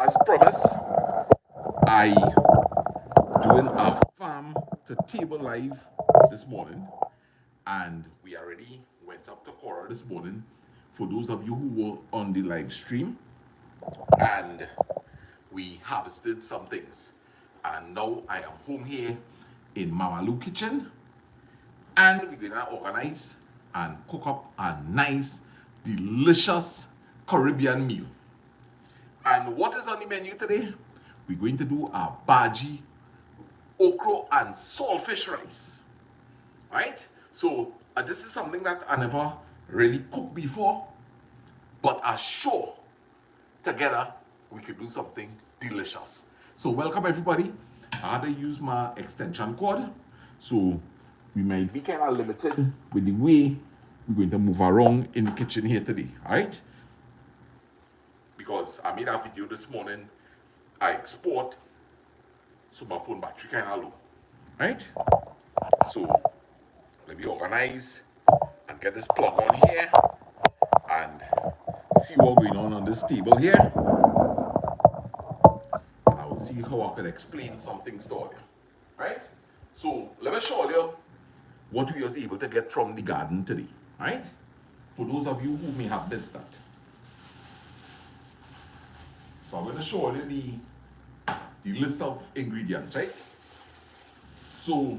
as promised, I doing a farm to table live this morning, and we already went up to Cora this morning. For those of you who were on the live stream, and we harvested some things, and now I am home here in Mama Lou kitchen, and we're gonna organize and cook up a nice, delicious Caribbean meal. And what is on the menu today? We're going to do a bhaji, okra, and saltfish rice. Right? So this is something that I never really cooked before, but I'm sure together we could do something delicious. So welcome everybody. I had to use my extension cord, so we might be kind of limited with the way we're going to move around in the kitchen here today. All right? Because I made a video this morning, I export, so my phone battery kind of low, right? So let me organize and get this plug on here and see what's going on this table here. And I will see how I can explain some things to you, right? So let me show you what we was able to get from the garden today, right? For those of you who may have missed that. So I'm going to show you the list of ingredients, right? So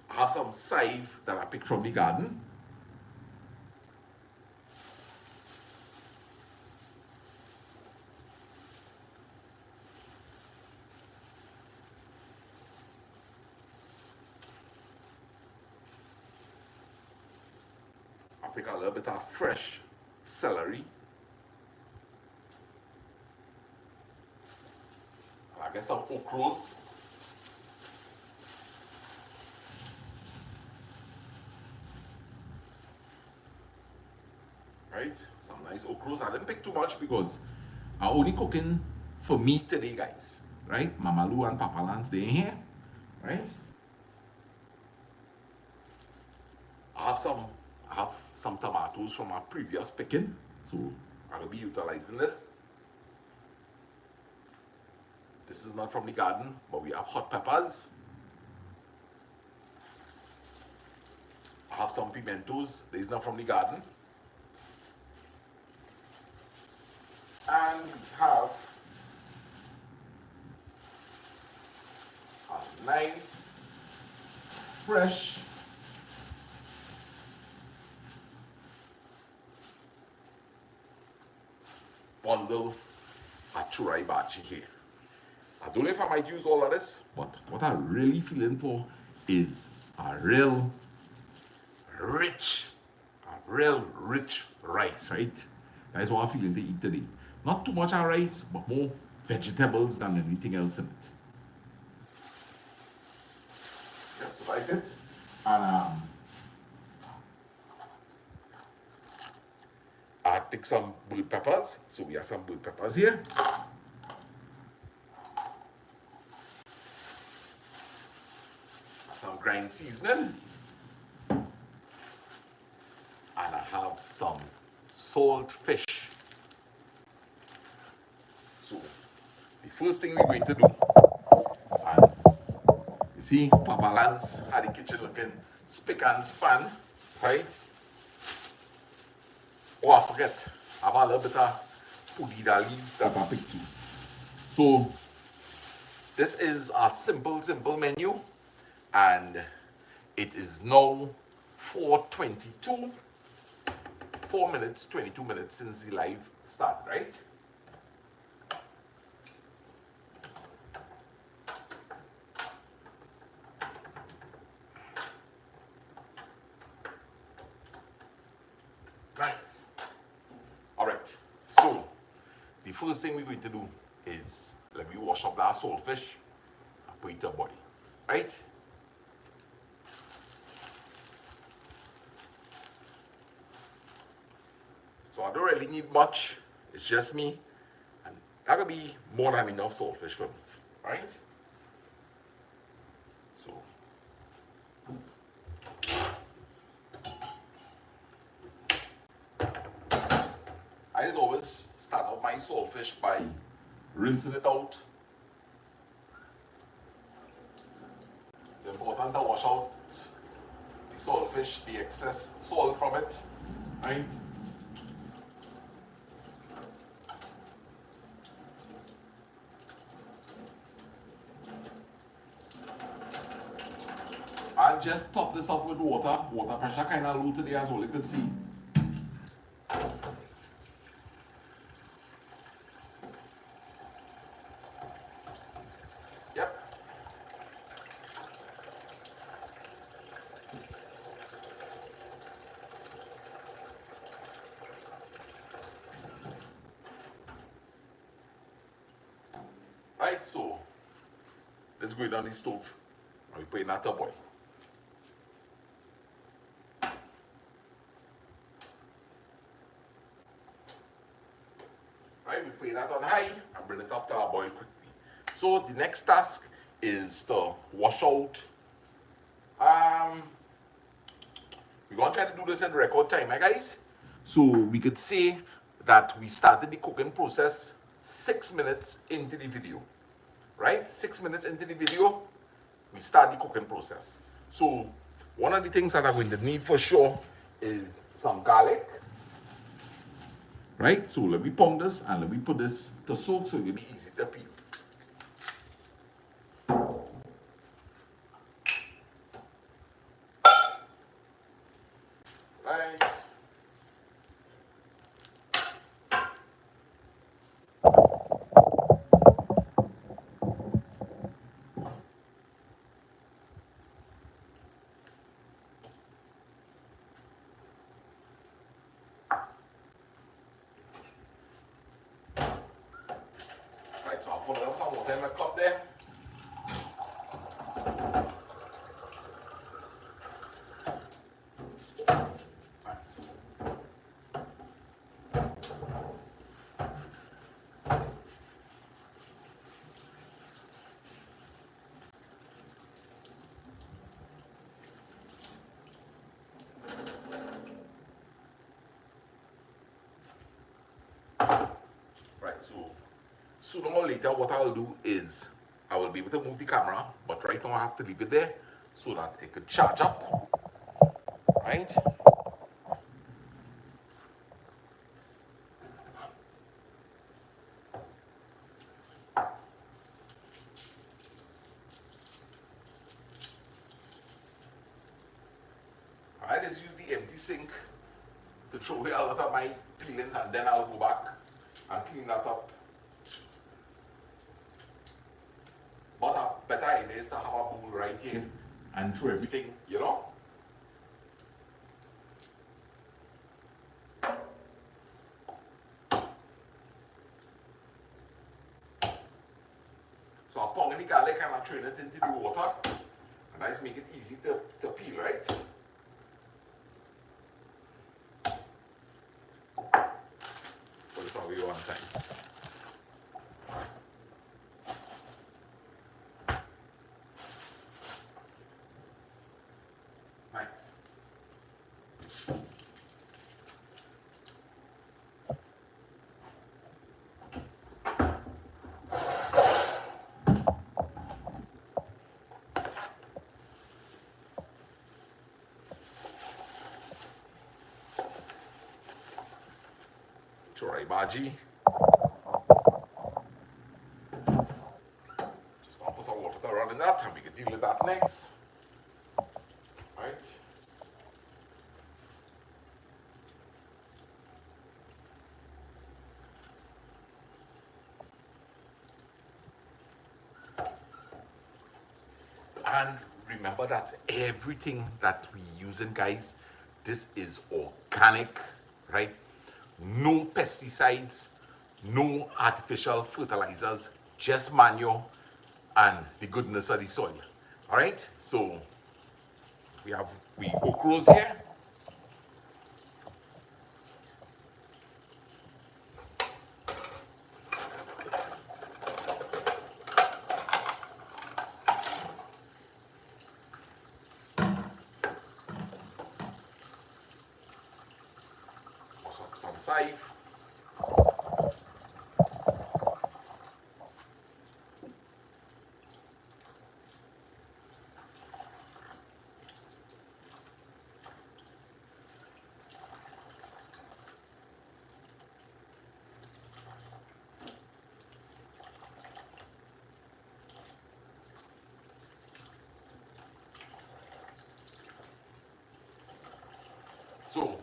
I have some saive that I picked from the garden. I pick a little bit of fresh celery. And I get some okras. Right? Some nice okras. I didn't pick too much because I'm only cooking for me today, guys. Right? Mama Lou and Papa Lance, they're in here. Right? I have some tomatoes from our previous picking, so I will be utilizing this. This is not from the garden, but we have hot peppers. I have some pimentos. This is not from the garden. And we have a nice, fresh bundle of churai bhaji here. I don't know if I might use all of this, but what I'm really feeling for is a real rich rice, right? That's what I'm feeling to eat today. Not too much of rice, but more vegetables than anything else in it. That's what I did. And I picked some bell peppers, so we have some bell peppers here. Some grind seasoning. And I have some salt fish. So the first thing we're going to do, and you see Papa Lance had the kitchen looking spick and span, right? Oh, I forget, I have a little bit of pudina leaves that I picked too. So this is a simple menu, and it is now 4:22, 4 minutes, 22 minutes since the live start, right? Nice. All right, so the first thing we're going to do is let me wash up that saltfish and put it to boil, right? So I don't really need much, it's just me, and that could be more than enough saltfish for me, right? So I just always start out my saltfish by rinsing it out. It's important to wash out the saltfish, the excess salt from it, right? And just top this up with water. Water pressure kind of low today as well, you could see. Yep. Right, so let's go down the stove. And we put in that to boil. Right, we put that on high and bring it up to our boil quickly. So the next task is to wash out. We're gonna try to do this in record time, eh, guys? So we could say that we started the cooking process 6 minutes into the video, right? 6 minutes into the video, we start the cooking process. So one of the things that I'm going to need for sure is some garlic, right? So let me pound this and let me put this to soak so it'll be easy to peel. Right. Right, so I'll put some water in my cup there. Nice. Right, so sooner or later what I'll do is I will be able to move the camera, but right now I have to leave it there so that it could charge up, right? I just use the empty sink to throw away a lot of my peelings and then I'll go back and clean that up. But a better idea is to have a bowl right here and throw everything, you know? So I pound the garlic and I train it into the water and I just make it easy to peel, right? Put this away one time. Nice. Chorai bhaji. Just gonna put some water around in that and we can deal with that next. Right? And remember that everything that we using, guys, this is organic, right? No pesticides, no artificial fertilizers, just manure and the goodness of the soil. All right, so we have okras here. Some saive. So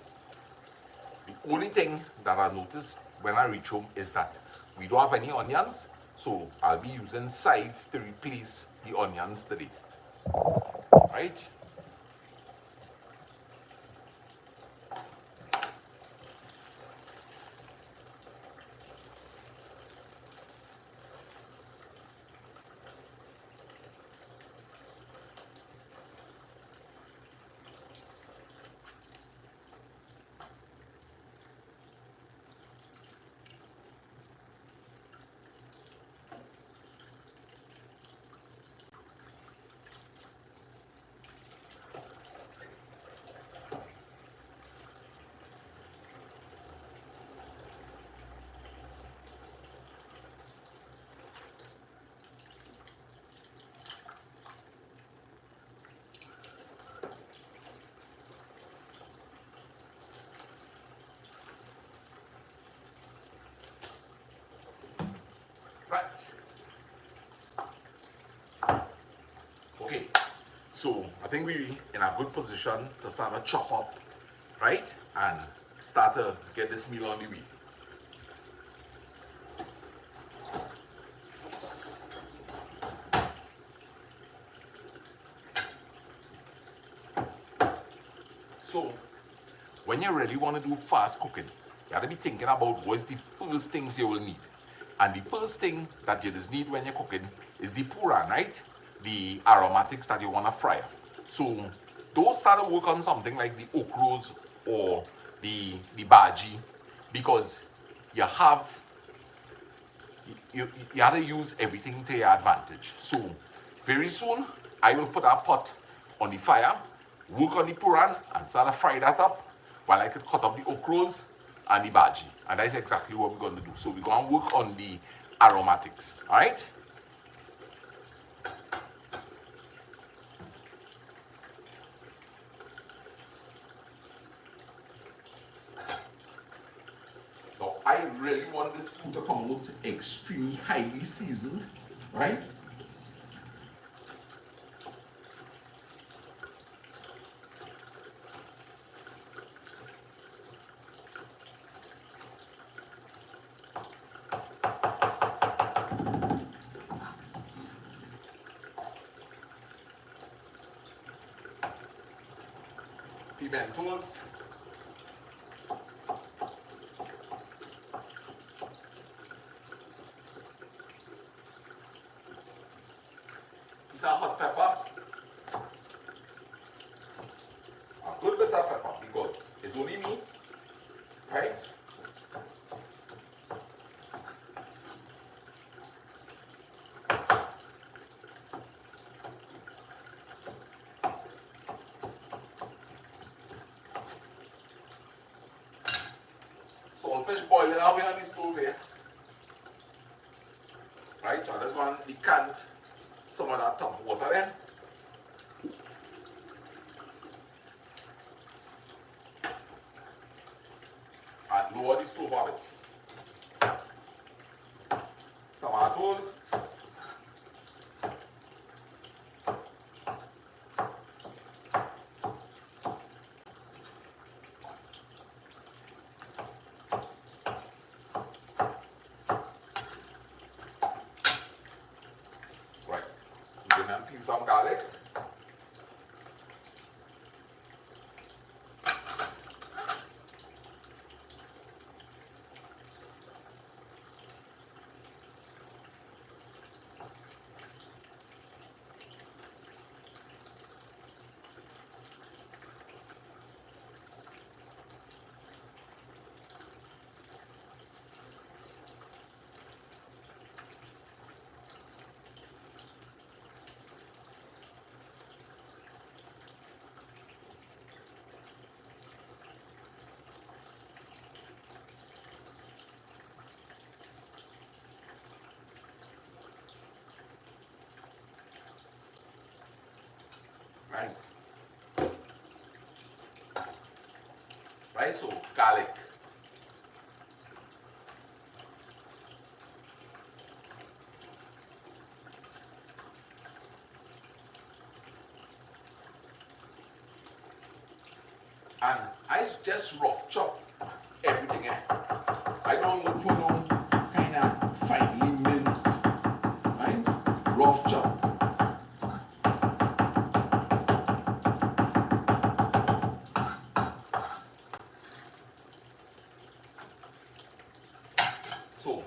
the only thing that I noticed when I reach home is that we don't have any onions, so I'll be using scythe to replace the onions today. Right? Right. Okay. So I think we're in a good position to start to chop up, right? And start to get this meal on the way. So when you really want to do fast cooking, you have to be thinking about what's the first things you will need. And the first thing that you just need when you're cooking is the puran, right? The aromatics that you want to fry. So don't start to work on something like the okros or the bhaji, because you have you have to use everything to your advantage. So very soon I will put that pot on the fire, work on the puran and start to fry that up while I could cut up the okros and the bhaji. And that's exactly what we're going to do. So we're going to work on the aromatics. All right? Now I really want this food to come out extremely highly seasoned, right? Pimentos. This is hot pepper. A good bit of pepper because it's only me, right? Saltfish boiling away on the stove here. Right, so I just want to decant some of that top water there. And lower the stove a bit. Tomatoes. Right. We're going to peel some garlic. Nice. Right, so garlic. And I just rough chop everything in. I don't look for no kind of finely minced, right? Rough chop. So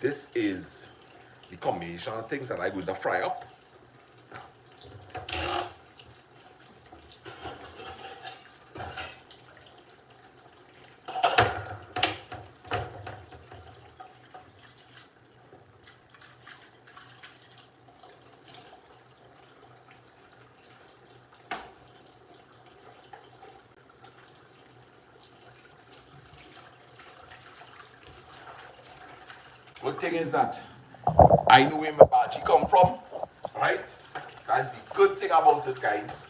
this is the combination of things that I'm going to fry up. Good thing is that I know where my bhaji come from, right? That's the good thing about it, guys.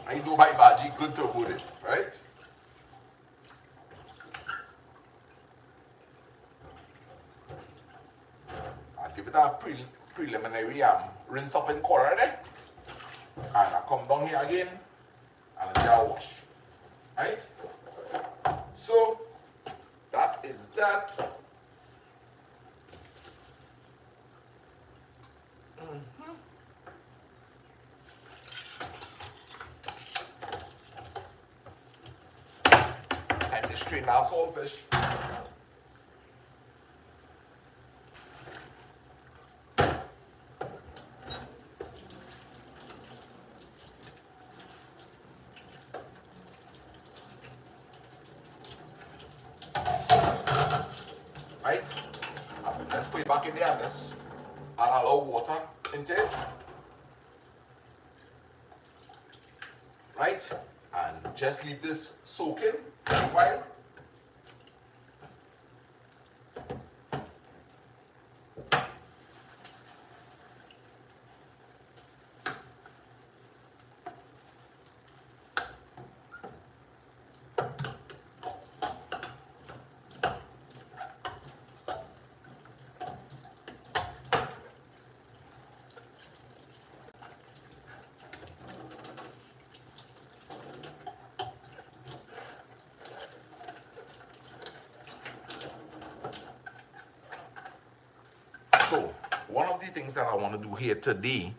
I know my bhaji good to good it, right? I'll give it a preliminary rinse up in quarter there. And I come down here again and I'll wash. Right? So that is that. Time to strain our saltfish. Right? Let's put it back in there and let's add a little water into it. Right? And just leave this soaking for a while. So, one of the things that I want to do here today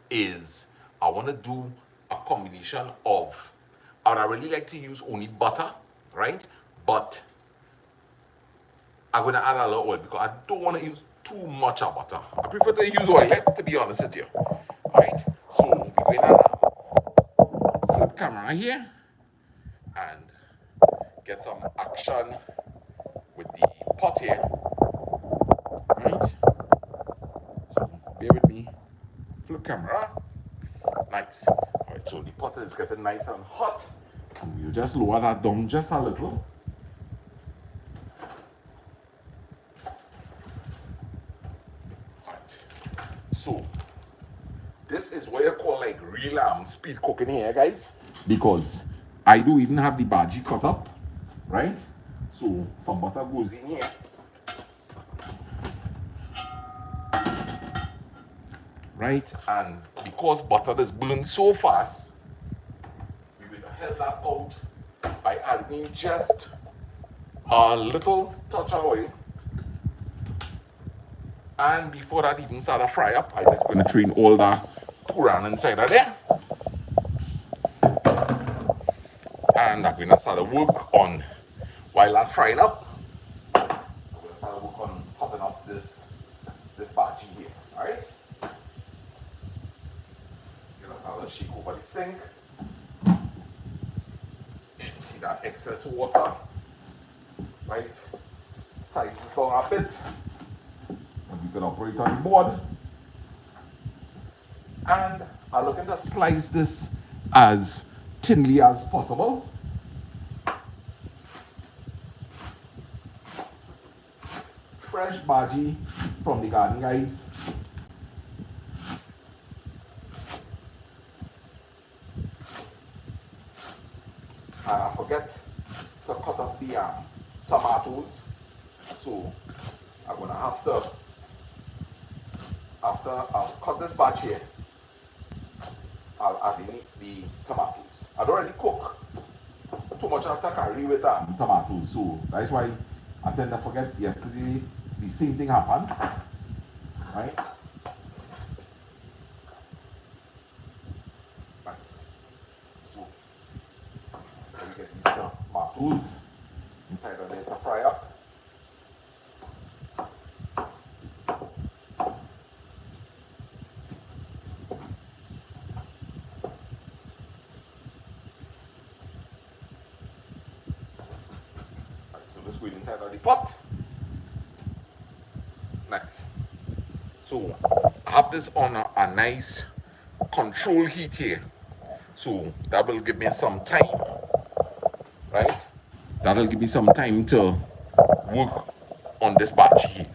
is I want to do a combination of, and I really like to use only butter, right? But I'm going to add a little oil because I don't want to use too much of butter. I prefer to use oil, to be honest with you. Alright, so we're going to flip camera here and get some action with the pot here. Right? So bear with me. Flip camera. Nice. Alright, so the pot is getting nice and hot. And we'll just lower that down just a little. Alright. So this is what you call like real speed cooking here, guys. Because I do even have the bhaji cut up. Right? So some butter goes in here. Right? And because butter is burned so fast, we will help that out by adding just a little touch of oil. And before that even start to fry up, I'm just going to train all that puran inside of there. And I'm going to start to work on, while that frying up, I'm going to start to work on hotting up this bhaji here. Alright? I'll shake over the sink. Empty that excess water. Right? Size this down a bit. And you can operate on the board. And I'm looking to slice this as thinly as possible. Fresh bhaji from the garden, guys. And I forget to cut up the tomatoes. So I'm gonna have to, after I'll cut this batch here, I'll add in the tomatoes. I don't really cook too much after curry with tomatoes, so that's why I tend to forget. Yesterday the same thing happened, right? Nice. So let me get these tomatoes inside of there to fry up. Right, so let's go inside of the pot. Nice. So I have this on a nice control heat here. So that will give me some time, right? That'll give me some time to work on this batch here.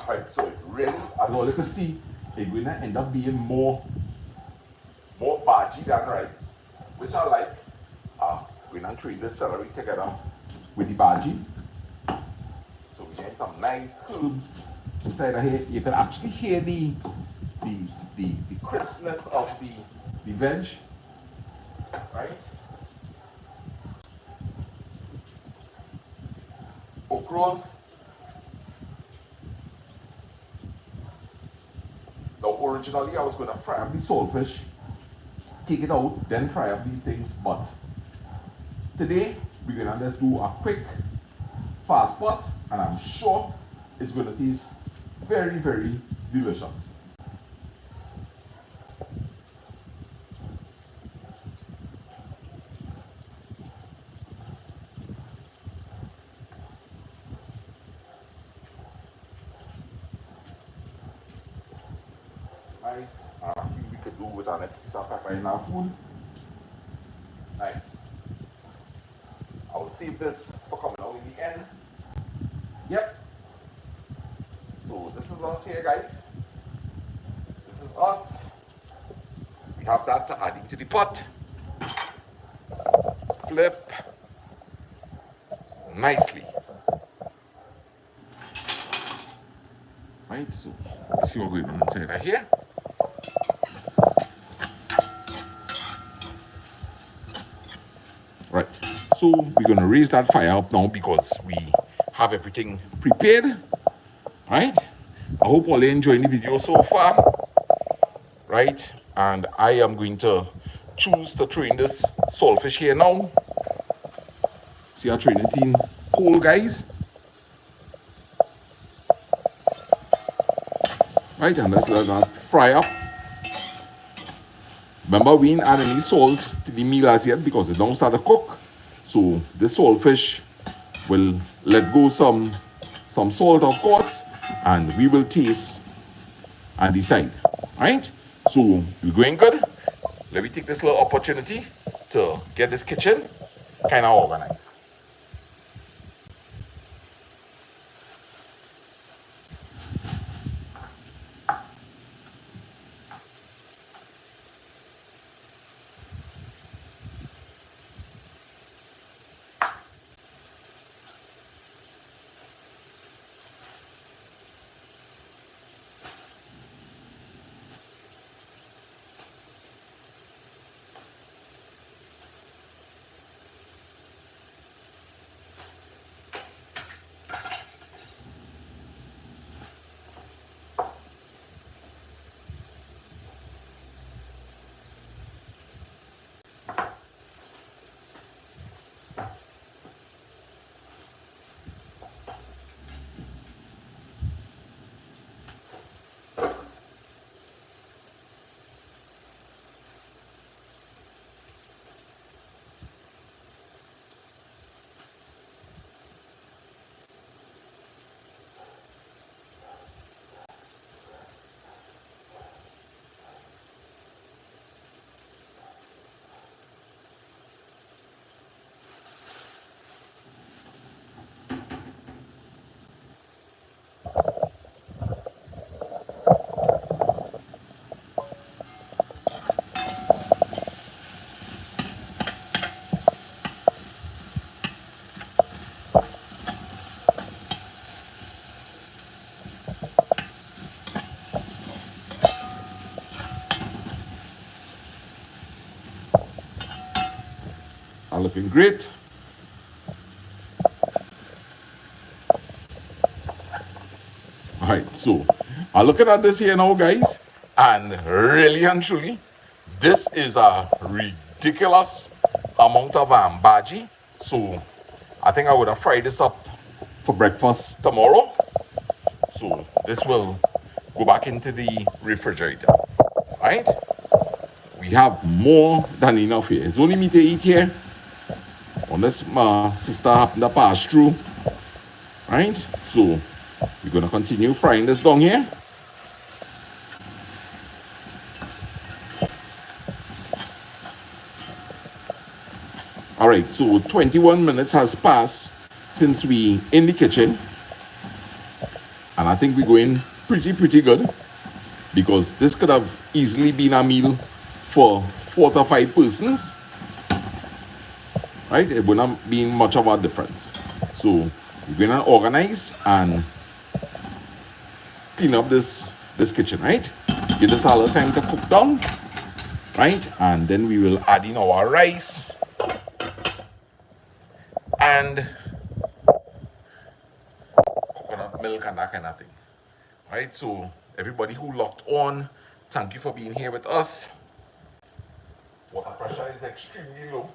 Right, so it really, as all you can see, it's going to end up being more bhaji than rice, which I like. We're going to trade the celery together with the bhaji. So we're getting some nice herbs inside of here. You can actually hear the crispness of the veg, right? Okras. Now originally I was going to fry up the saltfish, take it out, then fry up these things, but today we're going to just do a quick fast pot, and I'm sure it's going to taste very, very delicious. Nice. I feel we could do with an piece of pepper in our food. Nice. I will save this for coming out in the end. Yep. So this is us here, guys. This is us. We have that to add into the pot. Flip. Nicely. Right, so let's see what we're going to inside right here. Right, so we're going to raise that fire up now because we have everything prepared. Right, I hope all are enjoying the video so far. Right, and I am going to choose to train this saltfish here now. See our training team cool, guys. Right, and let's let that fry up. Remember, we didn't add any salt to the meal as yet because it don't start to cook. So this saltfish will let go some salt, of course, and we will taste and decide. Right? So we're going good. Let me take this little opportunity to get this kitchen kind of organized. looking great. All right, so I'm looking at this here now, guys, and really and truly, this is a ridiculous amount of bhaji. So I think I would have fried this up for breakfast tomorrow. So this will go back into the refrigerator. Right? We have more than enough here. It's only me to eat here. Unless my sister happened to pass through. Right? So we're gonna continue frying this down here. All right, so 21 minutes has passed since we in the kitchen, and I think we're going pretty good, because this could have easily been a meal for 4 to 5 persons, right? It wouldn't have been much of a difference. So we're gonna organize and clean up this kitchen, right? Give this a little time to cook down, right? And then we will add in our rice and coconut milk and that kind of thing. Right, so everybody who locked on, thank you for being here with us. Water pressure is extremely low.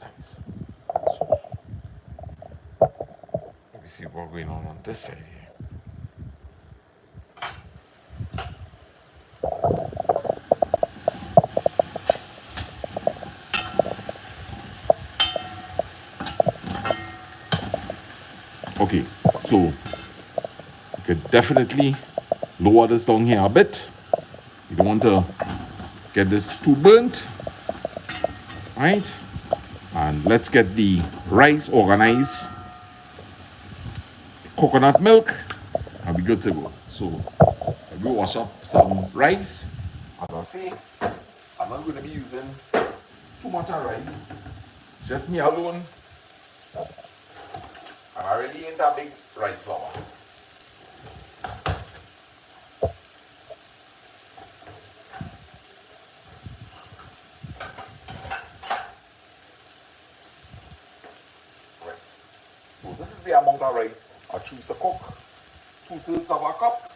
Nice. So, let me see what's going on this side here. Okay, so you could definitely lower this down here a bit. You don't want to get this too burnt, right? And let's get the rice organized. Coconut milk, and we're good to go. So we wash up some rice. As I say, I'm not going to be using too much of rice. Just me alone. And I really ain't a big rice lover. Right. So this is the amount of rice I choose to cook. 2/3 of a cup.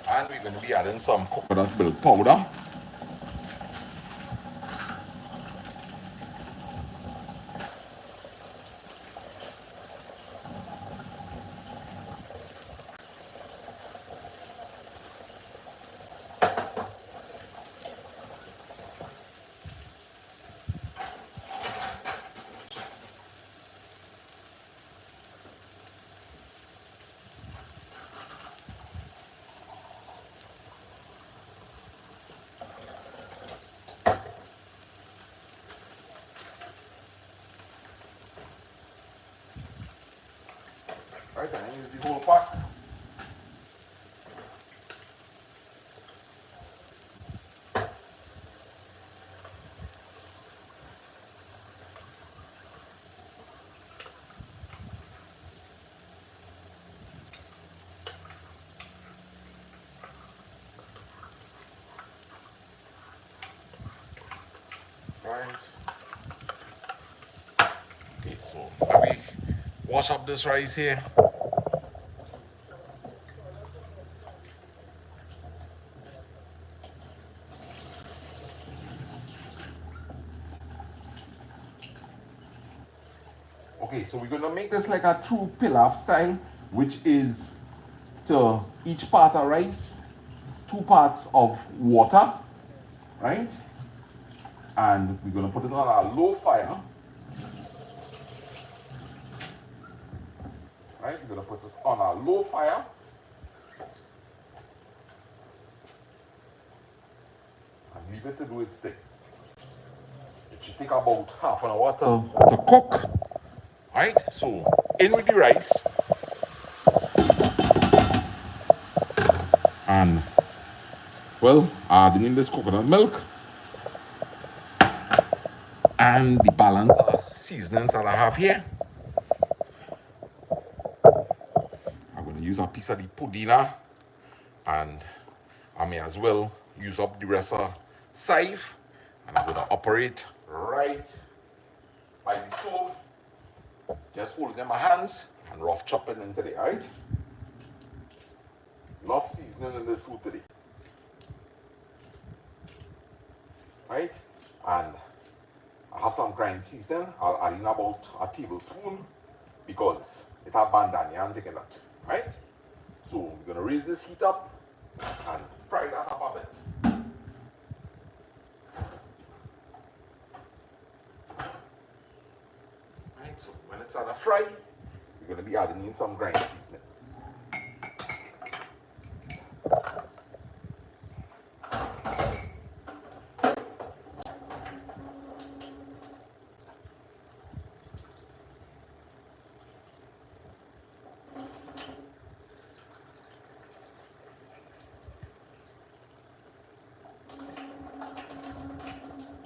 And we're going to be adding some coconut milk powder. Right, and I use the whole pack. Right. Okay, so let me wash up this rice here. Okay, so we're gonna make this like a true pilaf style, which is to each part of rice, 2 parts of water, right? And we're gonna put it on a low fire, right? We're gonna put it on a low fire. And leave it to do its thing. It should take about half an hour to cook, right? So in with the rice, and well, adding in this coconut milk and the balance of seasonings that I have here. I'm going to use a piece of the pudina, and I may as well use up the rest of save, and I'm going to operate right by the stove, just holding in my hands and rough chopping into the right. Love seasoning in this food today, right? And I have some grind seasoning. I'll add in about a tablespoon because it has bandania and taking that, right? So we're gonna raise this heat up and fry that up a bit. Right, so when it's at a fry, we're gonna be adding in some grind seasoning.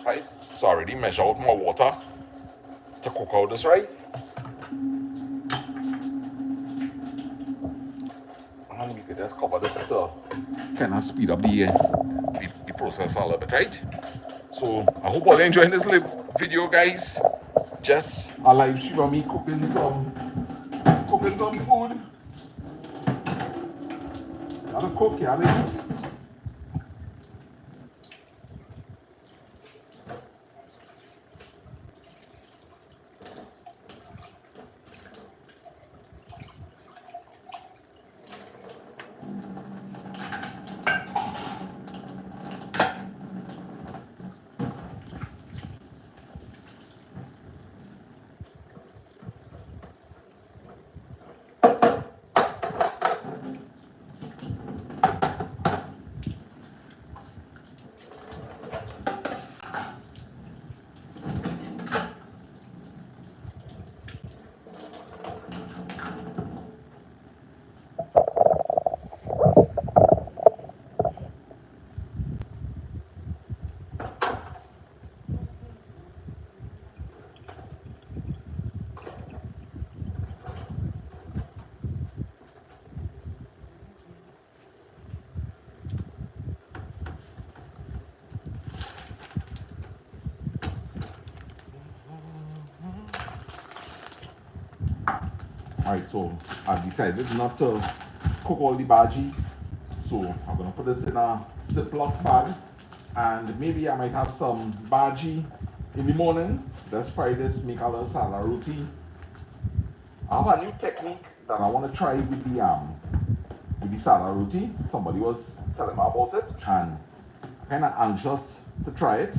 Right, so I already measure out my water to cook out this rice. And we can just cover this to kind of speed up the process a little bit, right? So I hope all enjoying this video, guys. Just a live stream of me cooking some food. Gotta cook, gotta eat. Alright, so I've decided not to cook all the bhaji. So I'm gonna put this in a Ziploc bag, and maybe I might have some bhaji in the morning. Let's fry this, make a little salad roti. I have a new technique that I want to try with the salad roti. Somebody was telling me about it, and I'm kind of anxious to try it.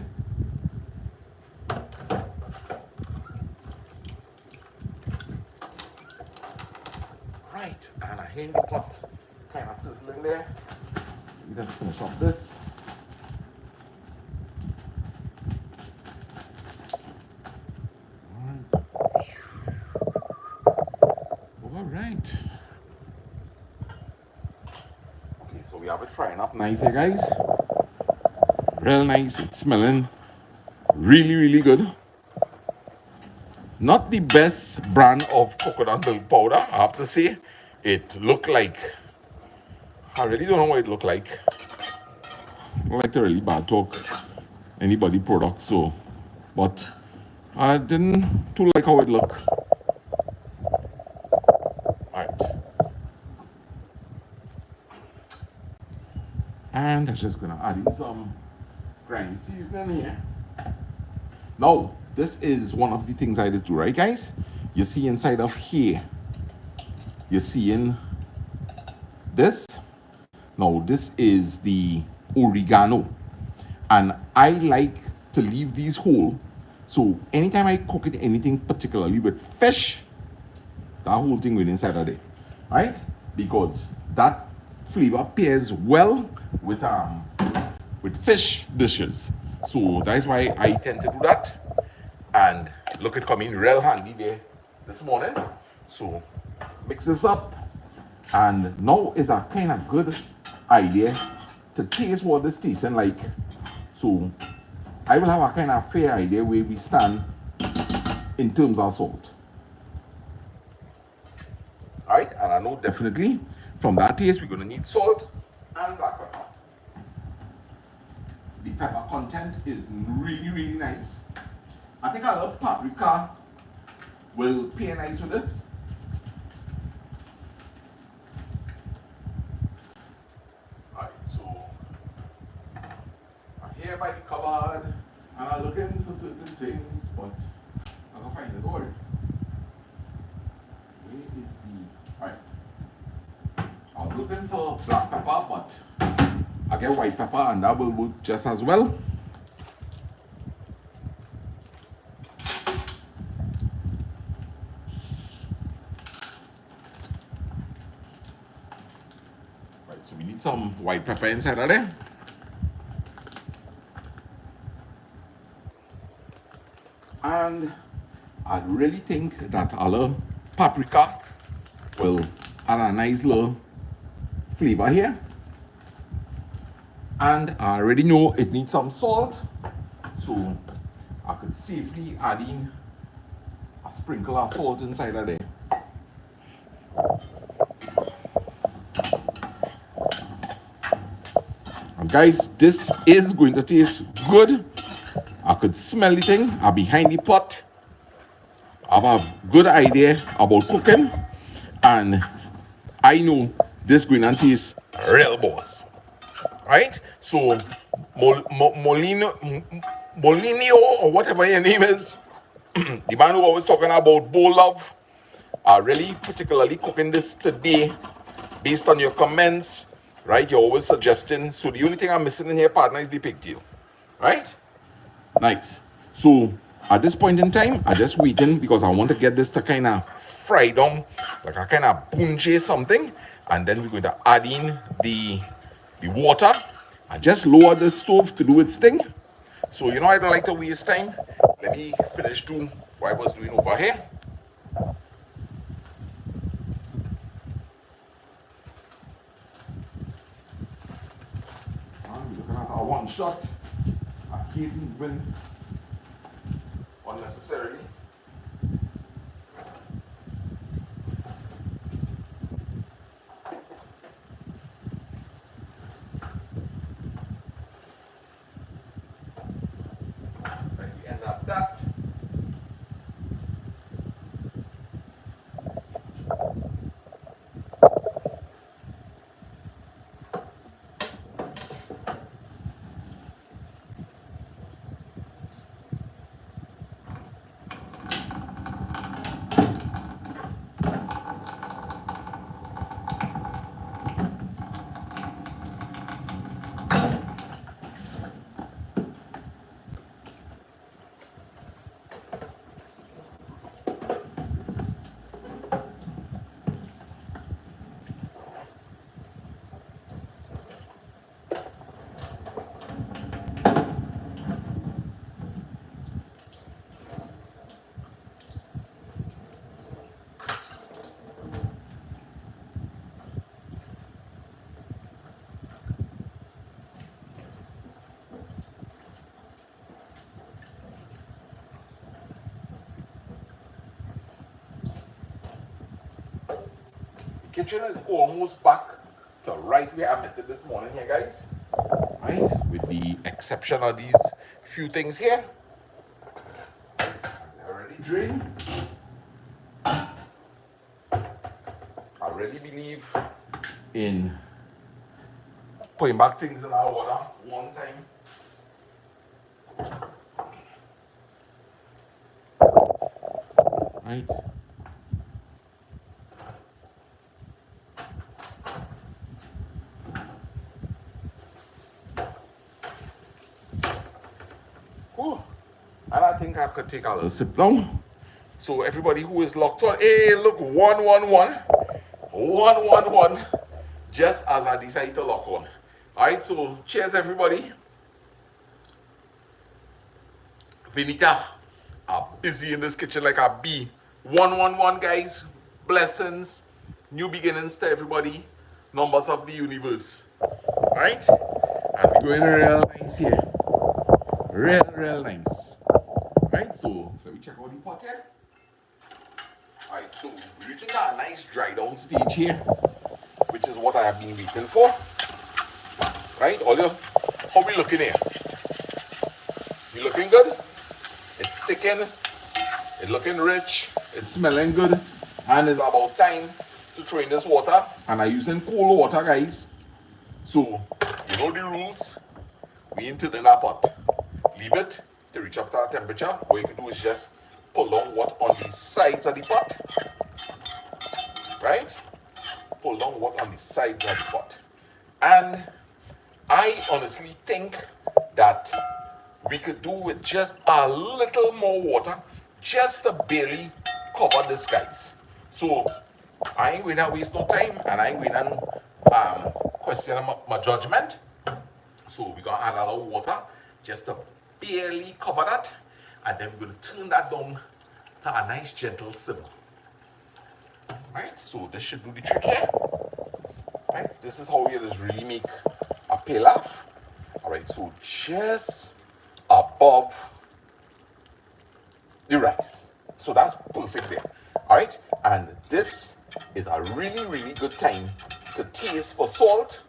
Right, and I hear the pot kind of sizzling there. Let's finish off this. All right. Okay, so we have it frying up nice here, guys. Real nice. It's smelling really, really good. Not the best brand of coconut milk powder, I have to say. It looked like, I really don't know what it looked like. I don't like to really bad talk anybody product, so, but I didn't too like how it looked. Alright. And I'm just gonna add in some grind seasoning here. Now, this is one of the things I just do, right, guys? You see inside of here, you're seeing this. Now, this is the oregano, and I like to leave these whole. So anytime I cook it, anything particularly with fish, that whole thing will inside of there, right? Because that flavor pairs well with fish dishes. So that's why I tend to do that. And look, it coming real handy there this morning. So mix this up, and now is a kind of good idea to taste what this tasting like. So I will have a kind of fair idea where we stand in terms of salt. Alright, and I know definitely from that taste we're gonna need salt and black pepper. The pepper content is really, really nice. I think a little paprika will pair nice with this. Alright, so I'm here by the cupboard and I'm looking for certain things, but I can't find the door. Where is the... Alright. I was looking for black pepper, but I get white pepper and that will work just as well. Right, so we need some white pepper inside of there. And I really think that a little paprika will add a nice little flavor here. And I already know it needs some salt, so I could safely add in a sprinkle of salt inside of there. And guys, this is going to taste good. I could smell the thing. I'm behind the pot. I have a good idea about cooking, and I know this going to taste real boss. Right? So, Molinio, or whatever your name is, the man who was talking about bowl love, are really particularly cooking this today based on your comments, right? You're always suggesting. So, the only thing I'm missing in here, partner, is the pigtail, right? Nice. So, at this point in time, I'm just waiting because I want to get this to kind of fry down, like a kind of punche something, and then we're going to add in the water. I just lowered the stove to do its thing. So, you know, I don't like to waste time. Let me finish doing what I was doing over here. I'm looking at our one shot. I keep moving unnecessarily. That. kitchen is almost back to right where I met it this morning here, guys. Right? With the exception of these few things here. I already drained. I really believe in putting back things in our water one time. Right? Whew. And I think I could take a little sip now. So everybody who is locked on, hey, look, 111, 111, just as I decided to lock on. All right, so cheers, everybody. Vinita, I'm busy in this kitchen like a bee. 111, guys. Blessings, new beginnings to everybody. Numbers of the universe. All right, and we're going real nice here. Real nice. All right, so let me check out the pot here. Alright, so we're reaching a nice dry down stage here, which is what I have been waiting for. Right, Olio? How we looking here? We looking good? It's sticking, it's looking rich, it's smelling good, and it's about time to throw in this water. And I'm using cold water, guys. So, you know the rules. We ain't turning that pot. Leave it to reach up to our temperature. What you can do is just pull down what on the sides of the pot, right? Pull down what on the sides of the pot. And I honestly think that we could do with just a little more water, just to barely cover this, guys. So I ain't going to waste no time, and I ain't going to question my judgment. So we're going to add a little water just to barely cover that. And then we're going to turn that down to a nice gentle simmer. Right, so this should do the trick here. Right, this is how you just really make a pilaf. Alright, so just above the rice. So that's perfect there. Alright, and this is a really good time to taste for salt.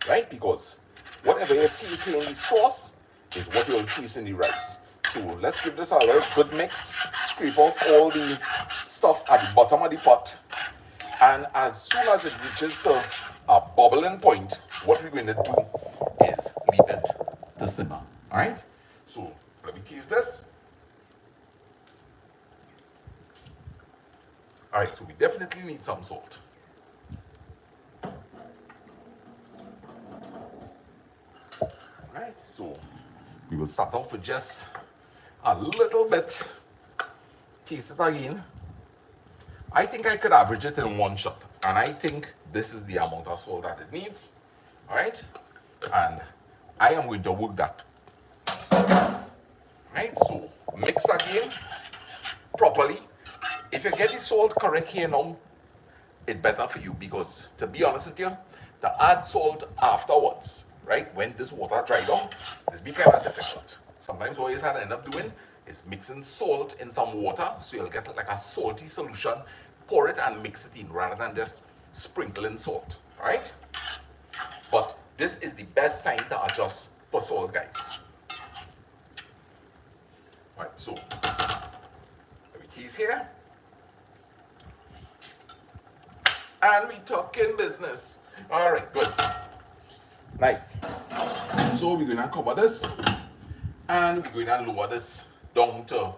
Right, because whatever you taste here in the sauce is what you'll taste in the rice. So let's give this a little good mix. Scrape off all the stuff at the bottom of the pot. And as soon as it reaches to a bubbling point, what we're going to do is leave it to simmer. Alright? So let me taste this. Alright, so we definitely need some salt. Alright, so we will start off with just a little bit. Taste it again. I think I could average it in one shot, and I think this is the amount of salt that it needs. All right, and I am going to work that. Right, so mix again properly. If you get the salt correct here now, it's better for you, because to be honest with you, to add salt afterwards, right, when this water dry down, this be kind of difficult. Sometimes what you end up doing is mixing salt in some water, so you'll get like a salty solution. Pour it and mix it in rather than just sprinkling salt, right? But this is the best time to adjust for salt, guys. Right, so let me taste here. And we talking business. All right, good. Nice. So we're going to cover this, and we're going to lower this down to,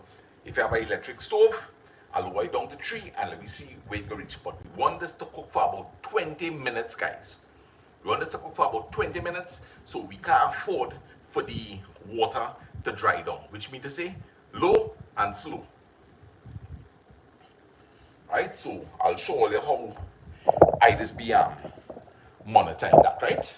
if you have an electric stove, I'll lower it down to 3, and let me see where it can reach. But we want this to cook for about 20 minutes, guys. We want this to cook for about 20 minutes, so we can't afford for the water to dry down, which means to say low and slow. Right, so I'll show you how I just be monitoring that, right?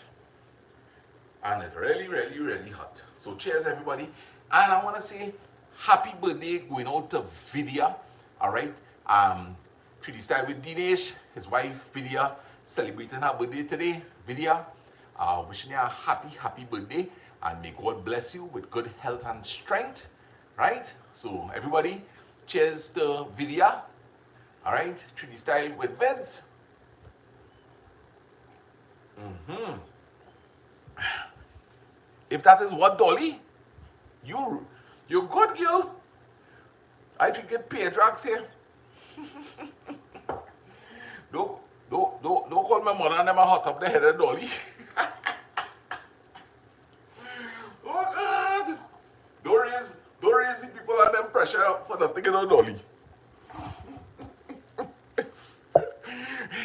And it's really hot. So cheers, everybody. And I want to say happy birthday going out to Vidya. All right, 3D Style with Dinesh, his wife Vidya, celebrating her birthday today. Vidya, wishing you a happy birthday, and may God bless you with good health and strength. Right, so everybody, cheers to Vidya. All right, 3D Style with Vids. If that is what, Dolly, you're good, girl. I drink it pear drugs here. Don't call my mother and them a hot up the head of Dolly. Oh God! Don't raise the people and them pressure for nothing, you know, Dolly.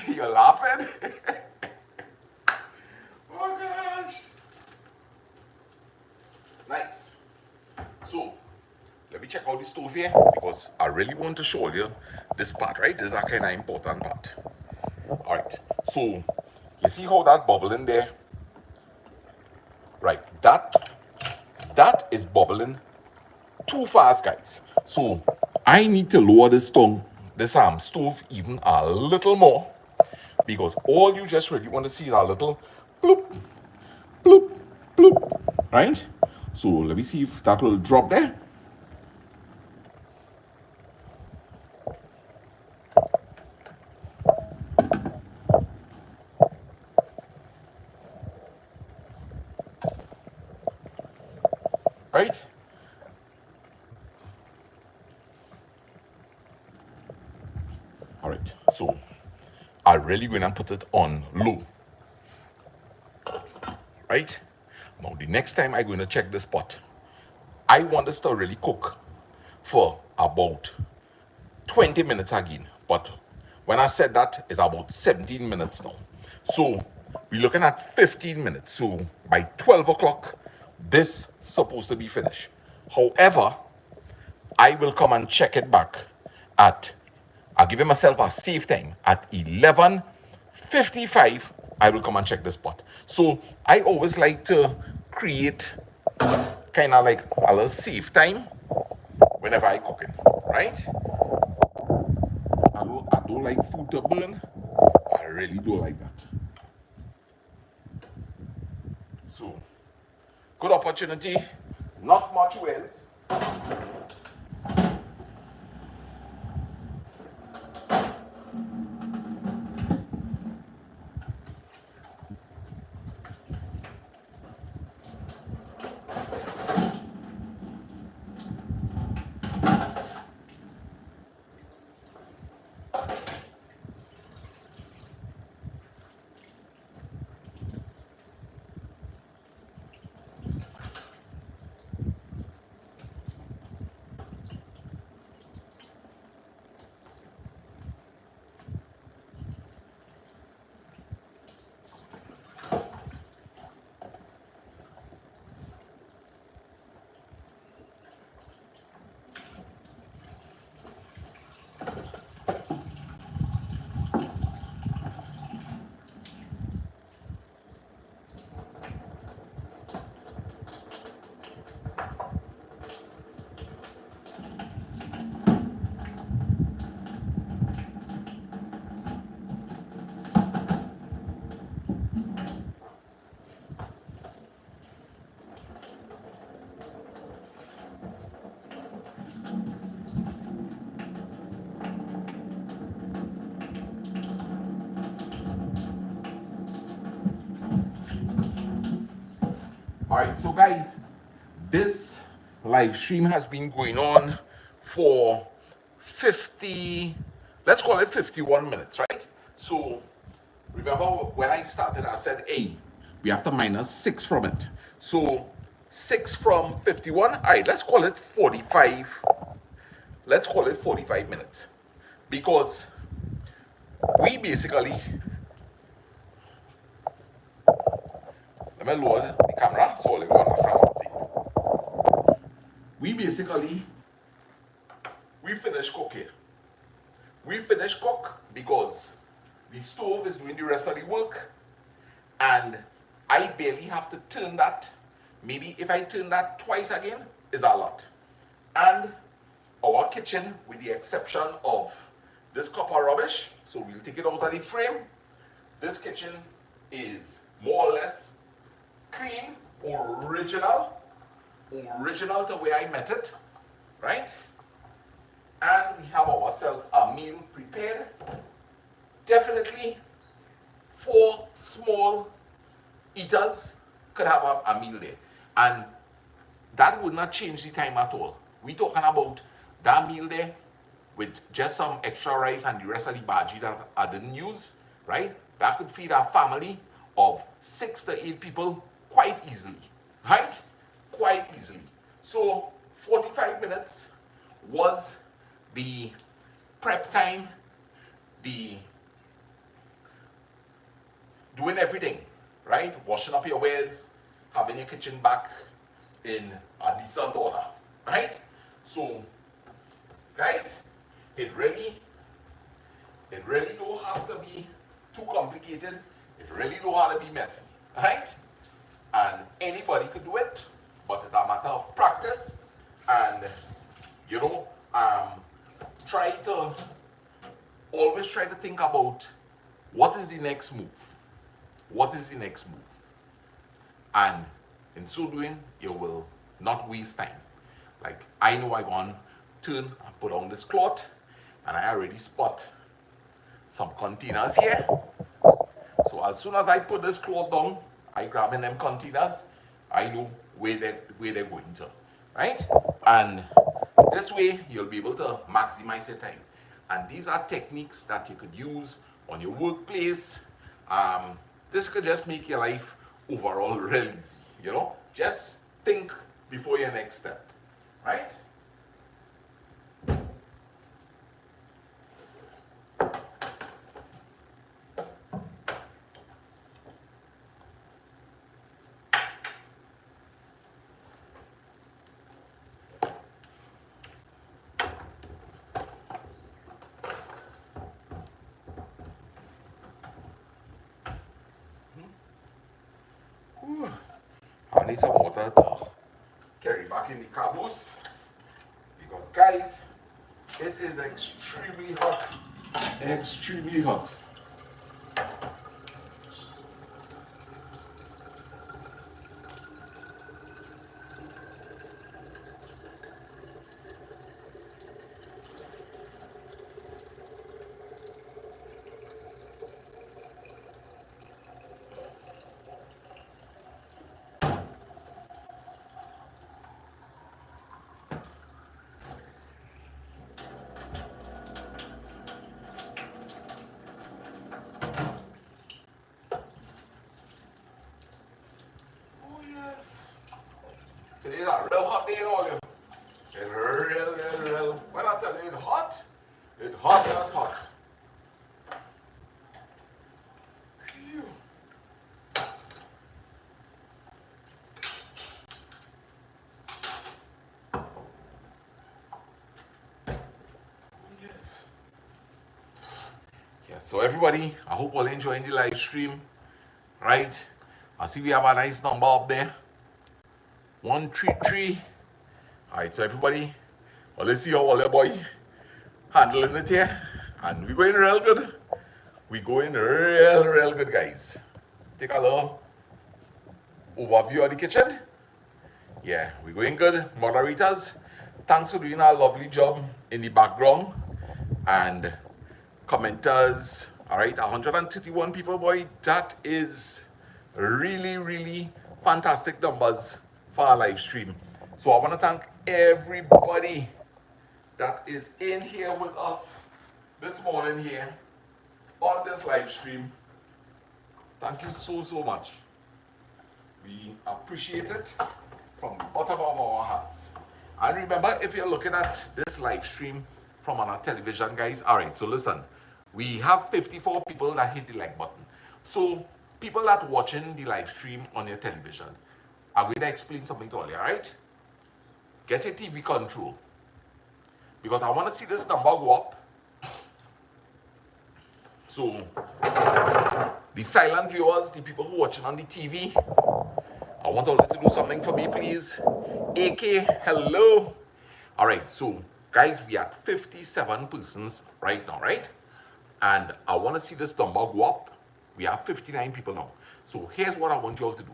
You're laughing? Oh gosh! Nice. So, let me check out the stove here because I really want to show you this part, right? This is a kind of important part. Alright, so you see how that bubble in there? Right, that is bubbling too fast, guys. So I need to lower this stove even a little more because all you just really want to see is a little bloop, bloop, bloop, right? So let me see if that will drop there. Right? All right, so I really going to put it on low. Right? Now, the next time I'm going to check this pot, I want this to really cook for about 20 minutes again. But when I said that, it's about 17 minutes now. So we're looking at 15 minutes. So by 12 o'clock, this is supposed to be finished. However, I will come and check it back I'll give myself a safe time at 11:55. I will come and check this pot. So I always like to create kind of like a little safe time whenever I cook it, right? I don't like food to burn. I really don't like that. So, good opportunity. Not much ways. All right, so guys, this live stream has been going on for 50, let's call it 51 minutes, right? So remember when I started, I said, hey, we have to minus 6 from it. So 6 from 51, all right, let's call it 45. Let's call it 45 minutes because we basically, let me lower the camera so you understand what I'm saying. We finish cook here. We finish cook because the stove is doing the rest of the work and I barely have to turn that. Maybe if I turn that twice again, is a lot. And our kitchen, with the exception of this copper rubbish, so we'll take it out of the frame. This kitchen is more or less clean, original to where I met it, right? And we have ourselves a meal prepared. Definitely 4 small eaters could have a meal there. And that would not change the time at all. We talking about that meal there with just some extra rice and the rest of the bhaji that I didn't use, right? That could feed a family of 6 to 8 people quite easily, right? Quite easily. So 45 minutes was the prep time, the doing everything, right? Washing up your wares, having your kitchen back in a decent order, right? So, guys, it really don't have to be too complicated. It really don't have to be messy, right? And anybody could do it, but it's a matter of practice and, you know, always try to think about what is the next move. What is the next move? And in so doing, you will not waste time. Like, I know I go turn and put on this cloth, and I already spot some containers here. So as soon as I put this cloth down, I grab in them containers, I know where they're going to, right? And this way, you'll be able to maximize your time. And these are techniques that you could use on your workplace. This could just make your life overall real easy, you know? Just think before your next step, right? I need some water to carry back in the caboose because, guys, it is extremely hot. Extremely hot. Today's a real hot day in all you. It's real. When I tell you it's hot, it's hot, not hot. Phew. Yes. Yeah, so everybody, I hope all enjoying the live stream, right? I see we have a nice number up there. 133. Alright, so everybody, well, let's see how all your boy handling it here. And we're going real good. We're going real good, guys. Take a little overview of the kitchen. Yeah, we're going good. Moderators, thanks for doing a lovely job in the background. And commenters, alright, 131 people, boy. That is really fantastic numbers for our live stream. So I want to thank everybody that is in here with us this morning here on this live stream. Thank you so much. We appreciate it from the bottom of our hearts. And remember, if you're looking at this live stream from on our television, guys, all right, so listen, we have 54 people that hit the like button. So people that watching the live stream on your television, I'm going to explain something to all you, all right? Get your TV control. Because I want to see this number go up. So, the silent viewers, the people who are watching on the TV, I want all of you to do something for me, please. AK, hello. All right, so, guys, we are 57 persons right now, right? And I want to see this number go up. We have 59 people now. So, here's what I want you all to do.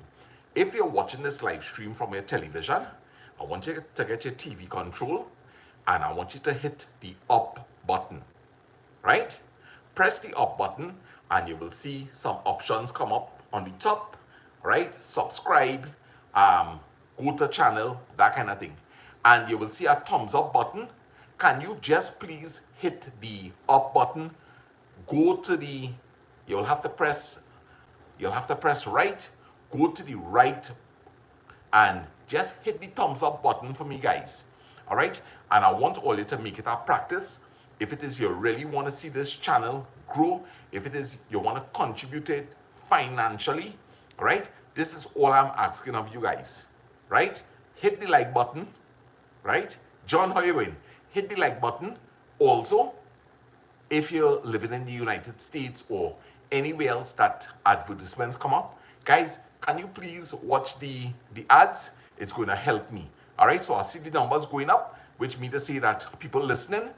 If you're watching this live stream from your television, I want you to get your TV control and I want you to hit the up button, right? Press the up button and you will see some options come up on the top right? Subscribe, go to channel, that kind of thing. And you will see a thumbs up button. Can you just please hit the up button? Go to the, you'll have to press, right, go to the right and just hit the thumbs up button for me, guys. All right, and I want all you to make it a practice. If it is you really want to see this channel grow, if it is you want to contribute it financially, all right, this is all I'm asking of you guys. Right, hit the like button. Right, John, how you going? Hit the like button. Also, if you're living in the United States or anywhere else that advertisements come up, guys, can you please watch the ads? It's going to help me. All right, so I see the numbers going up, which means to say that people listening,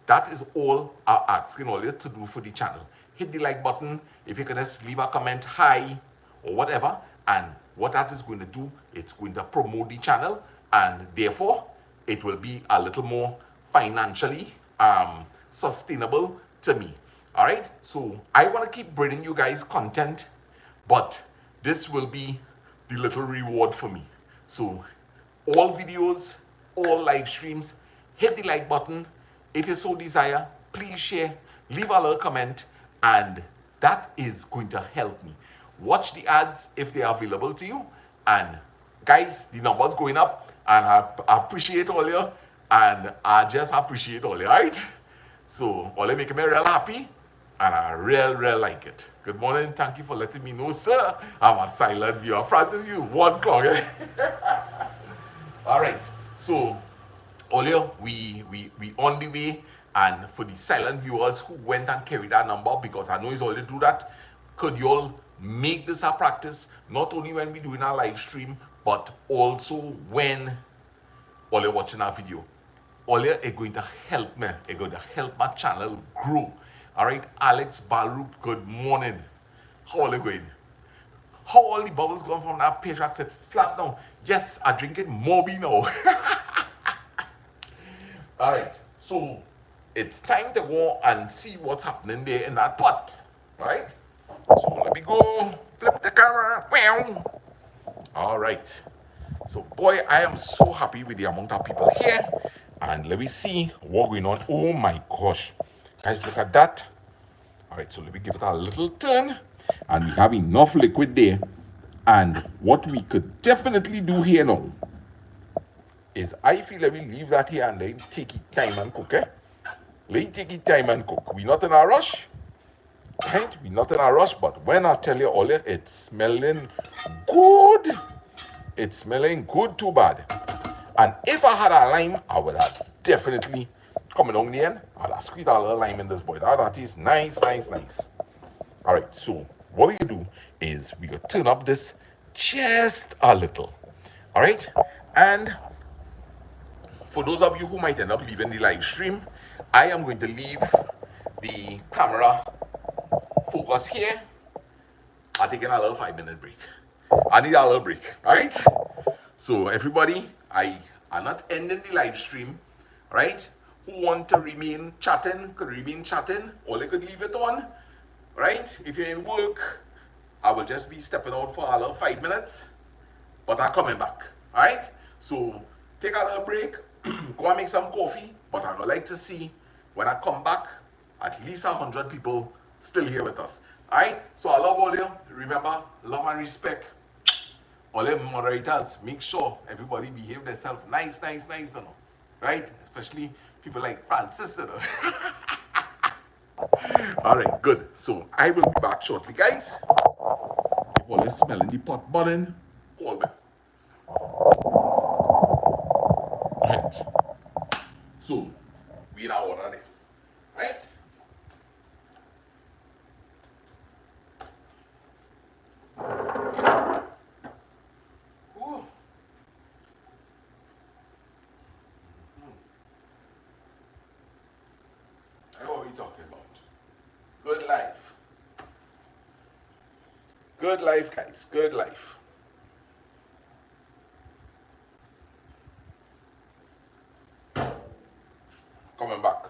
that is all I'm asking all you to do for the channel. Hit the like button. If you can just leave a comment, hi, or whatever, and what that is going to do, it's going to promote the channel, and therefore, it will be a little more financially sustainable to me. All right, so I want to keep bringing you guys content, but this will be the little reward for me. So all videos, all live streams, hit the like button. If you so desire, please share, leave a little comment, and that is going to help me. Watch the ads if they are available to you, and guys, the numbers going up, and I appreciate all you, and I just appreciate all you, all right? So all you making me real happy, and I real like it. Good morning, thank you for letting me know, sir. I'm a silent viewer. Francis, you 1 o'clock, eh? All right, so earlier we on the way, and for the silent viewers who went and carried that number, because I know it's all they do that, could you all make this a practice, not only when we doing our live stream, but also when all you're watching our video. All you're going to help me, it's going to help my channel grow. All right, Alex Barup, good morning. How are you going? How all the bubbles gone from that page track said flat now? Yes, I drink it Moby now. All right, so it's time to go and see what's happening there in that pot. Right? So let me go flip the camera. All right. So boy, I am so happy with the amount of people here. And let me see what's going on. Oh my gosh. Guys, look at that. All right, so let me give it a little turn. And we have enough liquid there. And what we could definitely do here now is I feel let me leave that here and then take it time and cook, eh? Let it take it time and cook. We're not in a rush. Right? We're not in a rush, but when I tell you all it, it's smelling good. It's smelling good too bad. And if I had a lime, I would have definitely coming on the end. I'd have squeezed a little lime in this boy. That is nice. All right, so what we do is we go turn up this just a little. All right, and for those of you who might end up leaving the live stream, I am going to leave the camera focus here. I'm taking a little 5-minute break. I need a little break, all right? So everybody, I am not ending the live stream, right? Who want to remain chatting, could remain chatting, or they could leave it on, right? If you're in work, I will just be stepping out for a little 5 minutes, but I'm coming back, all right? So take a little break, go and make some coffee, but I would like to see when I come back, at least 100 people still here with us. All right, so I love all you. Remember, love and respect. All them moderators, make sure everybody behave themselves nice, you know, right? Especially people like Francis, you know. All right, good. So I will be back shortly, guys. If all is smelling the pot burning, call me. All right. So we in our order there, right? What are we talking about? Good life. Good life, guys. Good life. Coming back.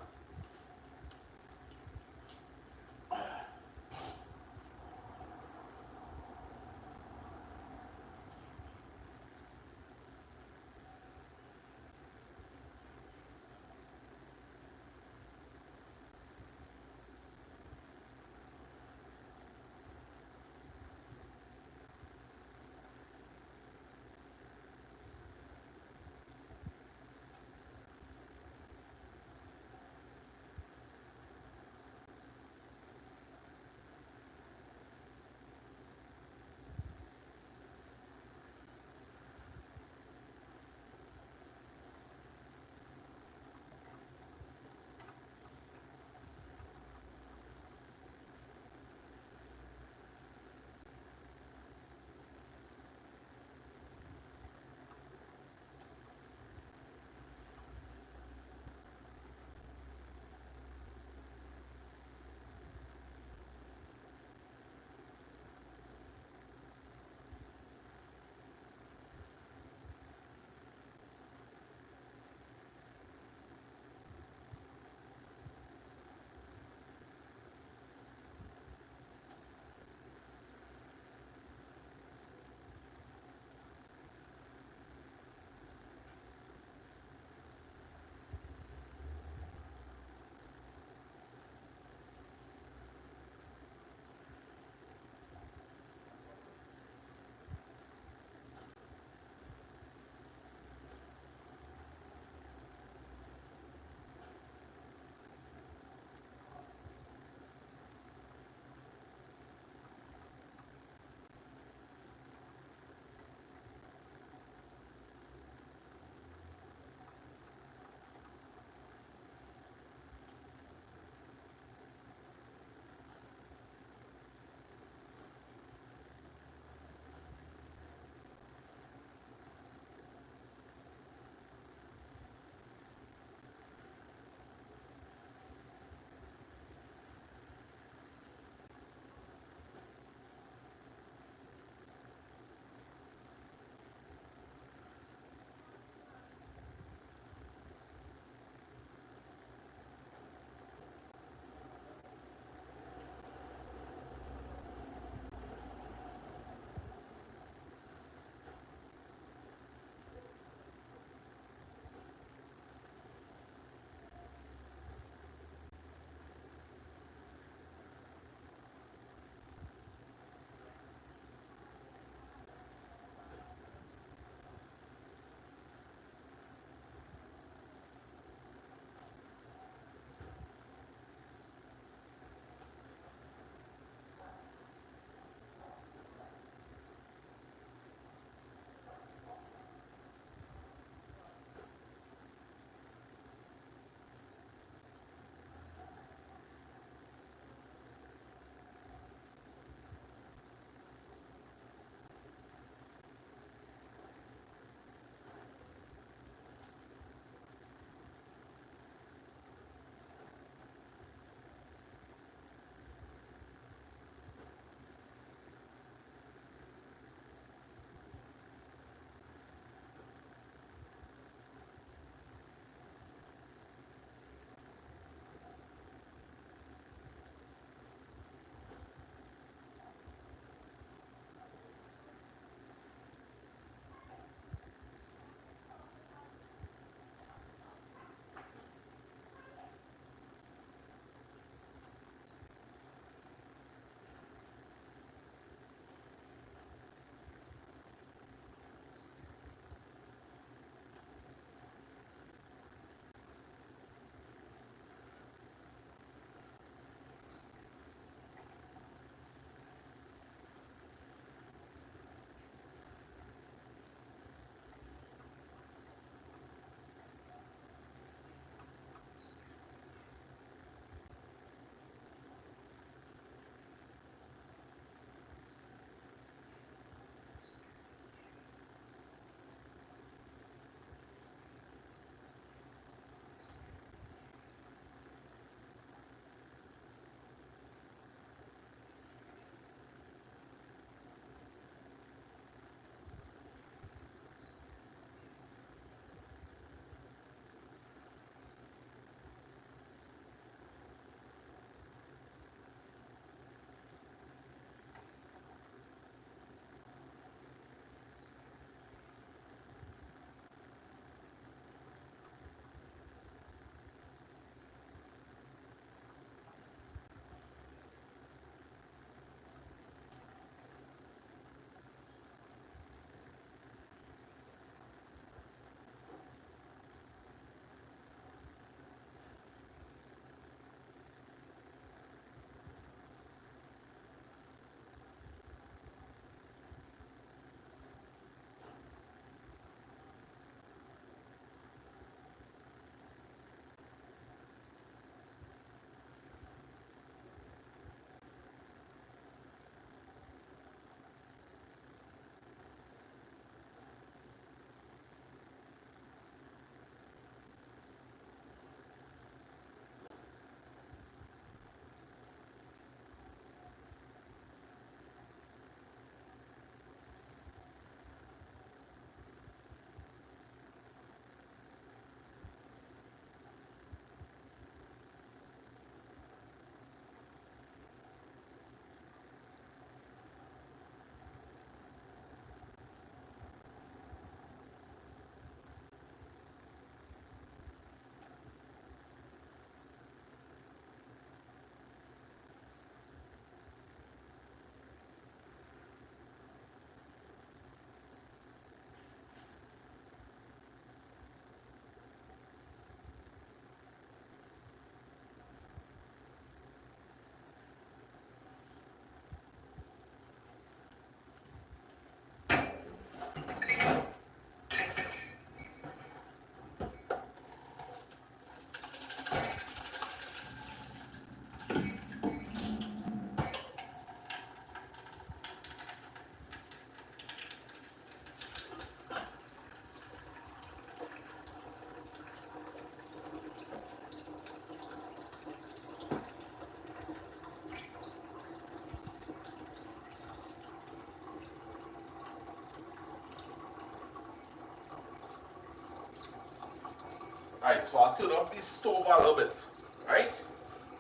Alright, so I'll turn up the stove a little bit, right?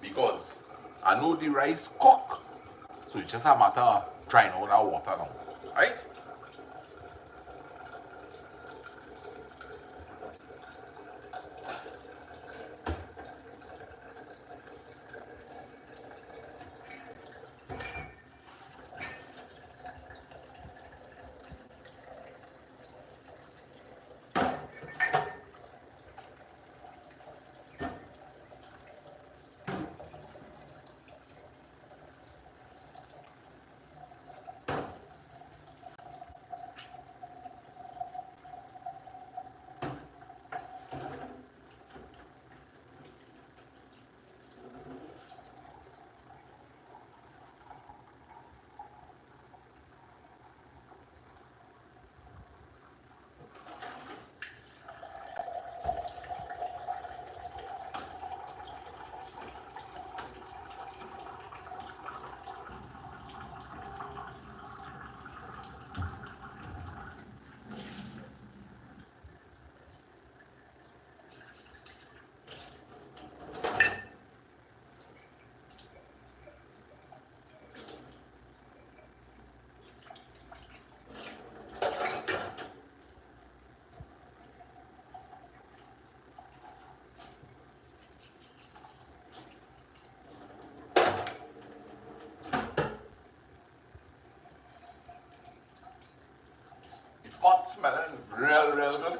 Because I know the rice cook. So it's just a matter of trying out that water now. Right? The pot smelling real good.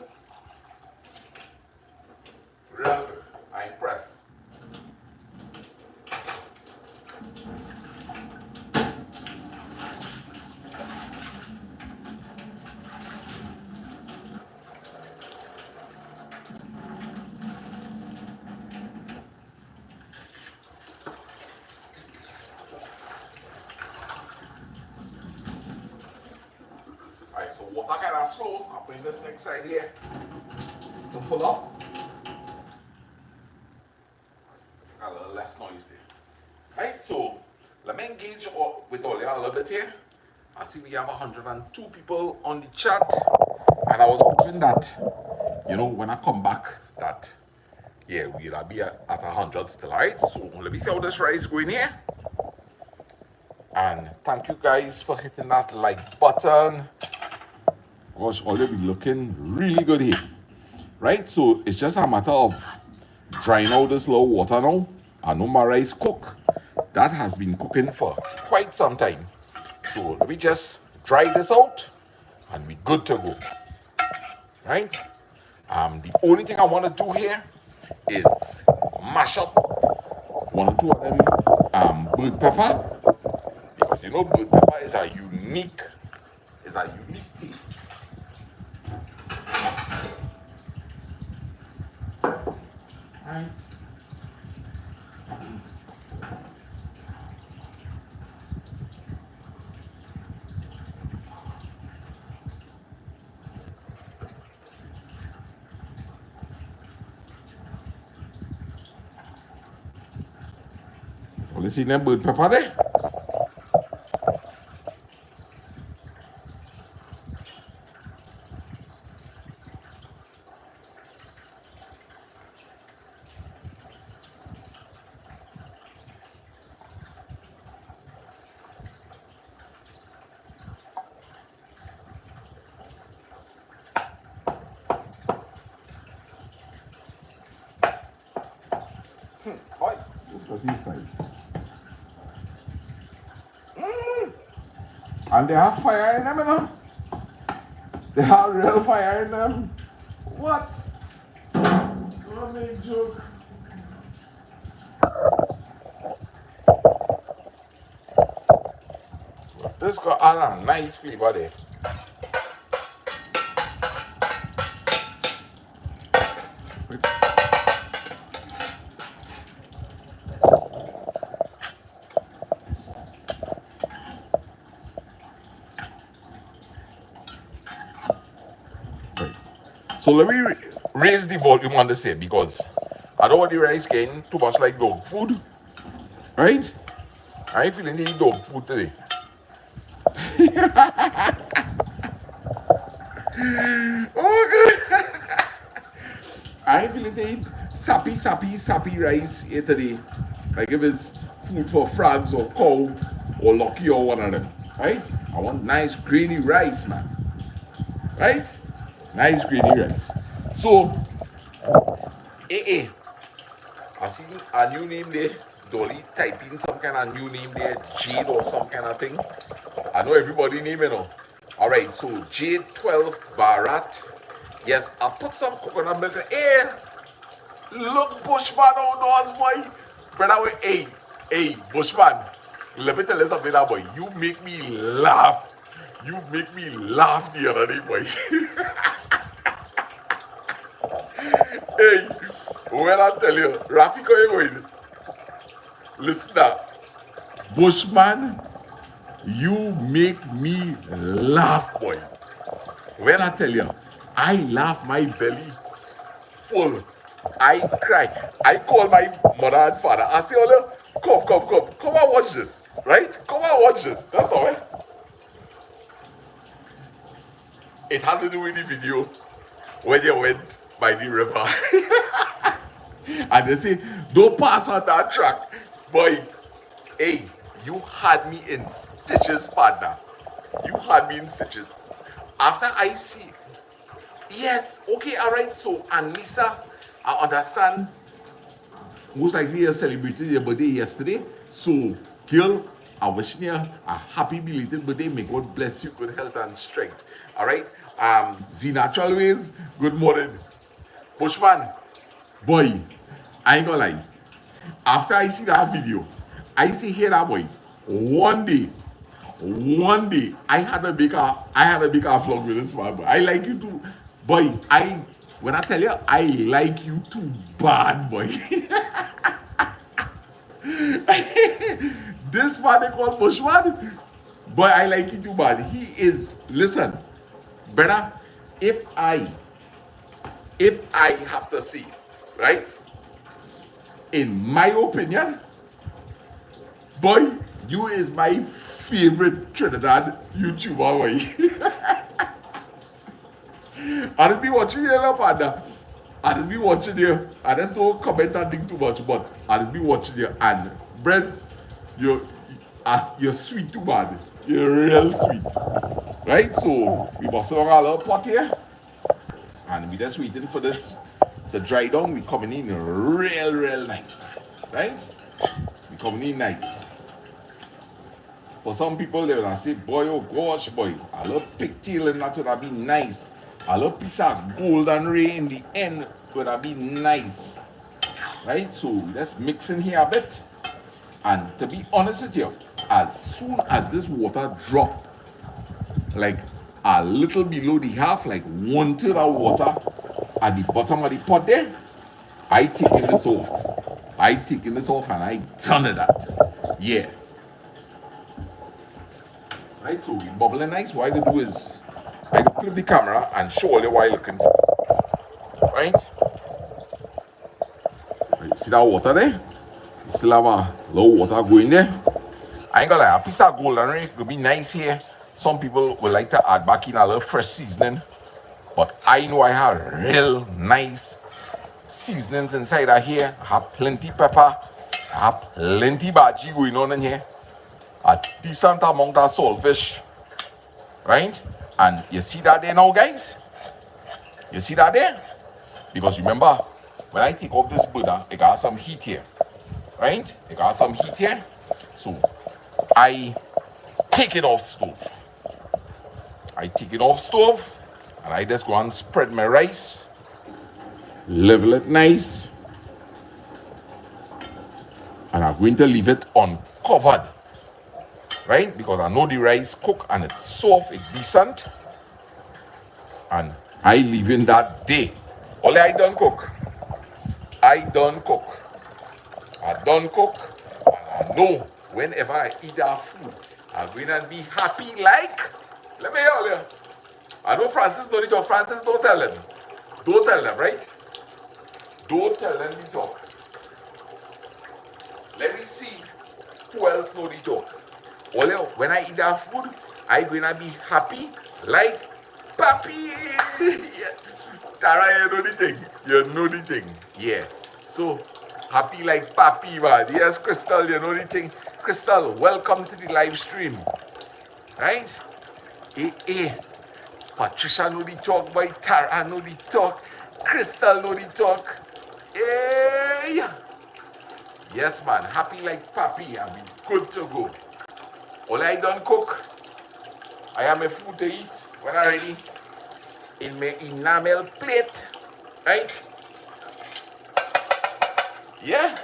Real good. I'm impressed. Alright, so water kind of slow. I'll bring this next side here to full up. Got a little less noise there. Right, so let me engage with all y'all a little bit here. I see we have 102 people on the chat, and I was hoping that, you know, when I come back, that yeah, we'll be at 100 still, right? So let me see how this rice going here. And thank you guys for hitting that like button. Gosh, already looking really good here, right? So it's just a matter of drying out this little water now. I know my rice cook. That has been cooking for quite some time. So let me just dry this out and we're good to go, right? The only thing I want to do here is mash up one or two of them bird pepper, because you know bird pepper is a unique taste. Right. Well, you see them bird pepper there? Boy, this what is nice. And they have fire in them, you know? They have real fire in them. What? Don't make joke. This got a nice flavor there. So let me raise the volume on this here, because I don't want the rice getting too much like dog food, right? I ain't feeling any dog food today. Oh, good. I feeling to eat sappy rice here today. Like if it's food for frogs or cow or lucky or one of them. Right? I want nice grainy rice, man. Right? Nice grainy rice. So, I see a new name there. Dolly typing some kind of new name there, Jade or some kind of thing. I know everybody name it now. Alright, so Jade 12 Barat. Yes, I put some coconut milk in. Hey, look, Bushman outdoors, boy. Brother, hey, Bushman. Let me tell you something, that boy. You make me laugh. You make me laugh the other day, boy. Hey, when I tell you, Rafiko, you going? Listen now. Bushman, you make me laugh, boy. When I tell you, I laugh my belly full. I cry. I call my mother and father. I say, Ola, come and watch this. Right? Come and watch this. That's all right. It had to do with the video when you went by the river. And they say, don't pass on that track. Boy, hey, you had me in stitches, partner. You had me in stitches. After I see, yes, okay, all right. So, and Lisa, I understand. Most likely you celebrated your birthday yesterday. So, girl, I wish you a happy belated birthday. May God bless you, good health and strength. All right. The natural ways. Good morning, Bushman. Boy, I ain't gonna lie. After I see that video, I see here that boy. One day, I had a big vlog with this man. Boy. I like you too, boy. When I tell you, I like you too bad, boy. This man they call Bushman, boy. I like you too bad. He is. Listen, brother. If I have to see, right? In my opinion, boy, you is my favorite Trinidad YouTuber, boy. I just be watching you, partner. I just be watching you. I just don't comment and think too much, but I just be watching you. And Brent, you're sweet too bad. You're real sweet. Right? So we must have a little pot here. And we just waiting for this to dry down. We coming in real nice. Right? We coming in nice. For some people, they will say, boy, oh gosh, boy, a little pigtail and that would have been nice. A little piece of golden ray in the end would have been nice. Right? So let's mix in here a bit. And to be honest with you, as soon as this water drop, like a little below the half, like 1/3 of water at the bottom of the pot there, I taking this off. And I turn it out. Yeah. Right, so we bubbling nice. What I do is I go flip the camera and show you while looking. Right? See that water there? You still have a little water going there. I ain't gonna lie, a piece of golden ray could be nice here. Some people would like to add back in a little fresh seasoning. But I know I have real nice seasonings inside of here. I have plenty pepper. I have plenty bhaji going on in here. A decent amount of saltfish, right? And you see that there now, guys? You see that there? Because remember, when I take off this Buddha, it got some heat here, right? It got some heat here. So I take it off stove. And I just go and spread my rice, level it nice, and I'm going to leave it uncovered. Right? Because I know the rice cook and it's soft, it's decent. And I leave in that day. Only I done cook. And I know whenever I eat that food, I'm going to be happy like. Let me hear you. I know Francis don't talk. Francis, don't tell them. Don't tell them, right? Don't tell them the talk. Let me see who else know the talk. Only when I eat that food, I'm gonna be happy like papi. Tara, you know the thing. You know the thing. Yeah. So, happy like papi, man. Yes, Crystal, you know the thing. Crystal, welcome to the live stream. Right? Patricia know the talk, boy. Tara know the talk. Crystal know the talk. Hey! Yes, man. Happy like papi and be good to go. All I done cook. I have my food to eat when I'm ready. In my enamel plate. Right? Yeah.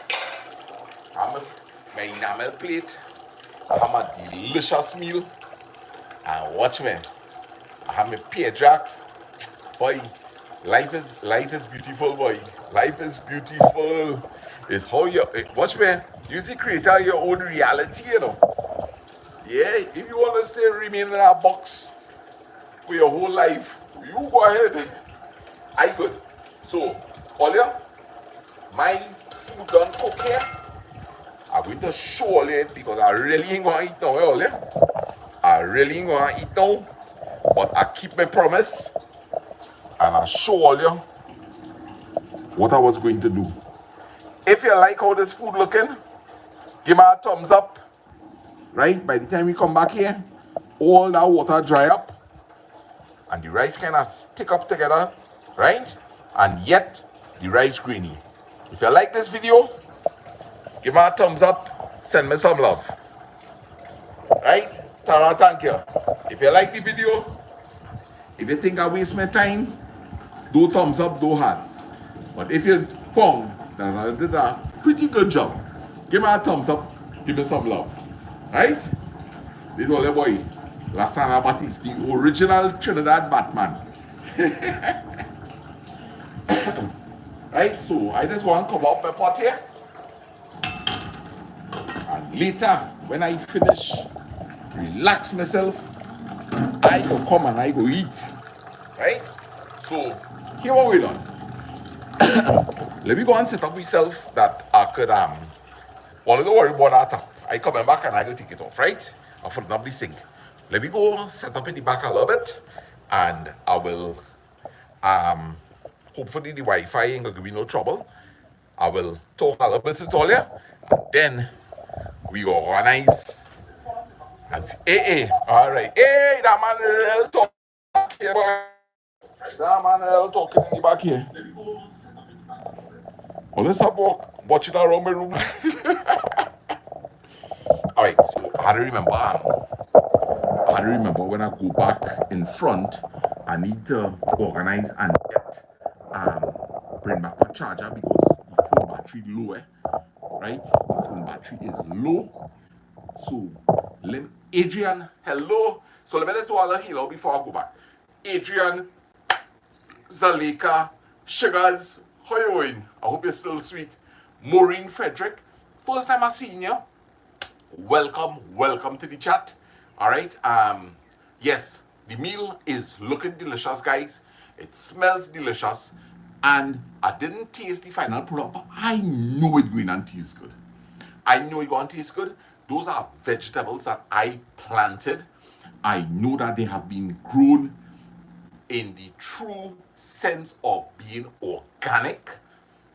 I have my enamel plate. I have a delicious meal. And watch me. I have my pear jacks. Boy, life is beautiful, boy. Life is beautiful. It's how you watch me. You see, create your own reality, you know. Yeah, if you want to stay remain in that box for your whole life, you go ahead. I good. So, Olia, my food done cook here. I'm going to show all it because I really ain't gonna eat now, Olia. I really ain't gonna eat now, but I keep my promise and I show all you what I was going to do. If you like how this food looking, give me a thumbs up. Right? By the time we come back here, all that water dry up and the rice kind of stick up together, right? And yet the rice grainy. If you like this video, give me a thumbs up, send me some love. Right? Tara, thank you. If you like the video, if you think I waste my time, do thumbs up, do hearts. But if you found that I did a pretty good job, give me a thumbs up, give me some love. Right? This is all your boy, Lasana Baptiste, the original Trinidad Batman. Right? So I just want to cover up my pot here. And later, when I finish, relax myself, I go come and I go eat. Right? So, here what we done. Let me go and set up myself that I could one of the worry about that. I coming back and I go take it off, right? I'll put it up the sink. Let me go set up in the back a little bit and I will hopefully the Wi-Fi ain't gonna give me no trouble. I will talk a little bit to all you and then we go organize and see. Hey, alright. Hey, that man real talk here, boy. That man real talking in the back here. Let me go set up in the back. Well, let's stop watching around my room. Alright, so I had to remember when I go back in front, I need to organize and get bring back my charger because the phone battery low, right? The phone battery is low. So Adrian, hello. So let me just do all the hello before I go back. Adrian, Zalika, Sugars, how you doing? I hope you're still sweet. Maureen Frederick, first time I seen you. Welcome to the chat. All right. Yes, the meal is looking delicious, guys. It smells delicious, and I didn't taste the final product, but I know it's going to taste good. I know it's going to taste good. Those are vegetables that I planted. I know that they have been grown in the true sense of being organic,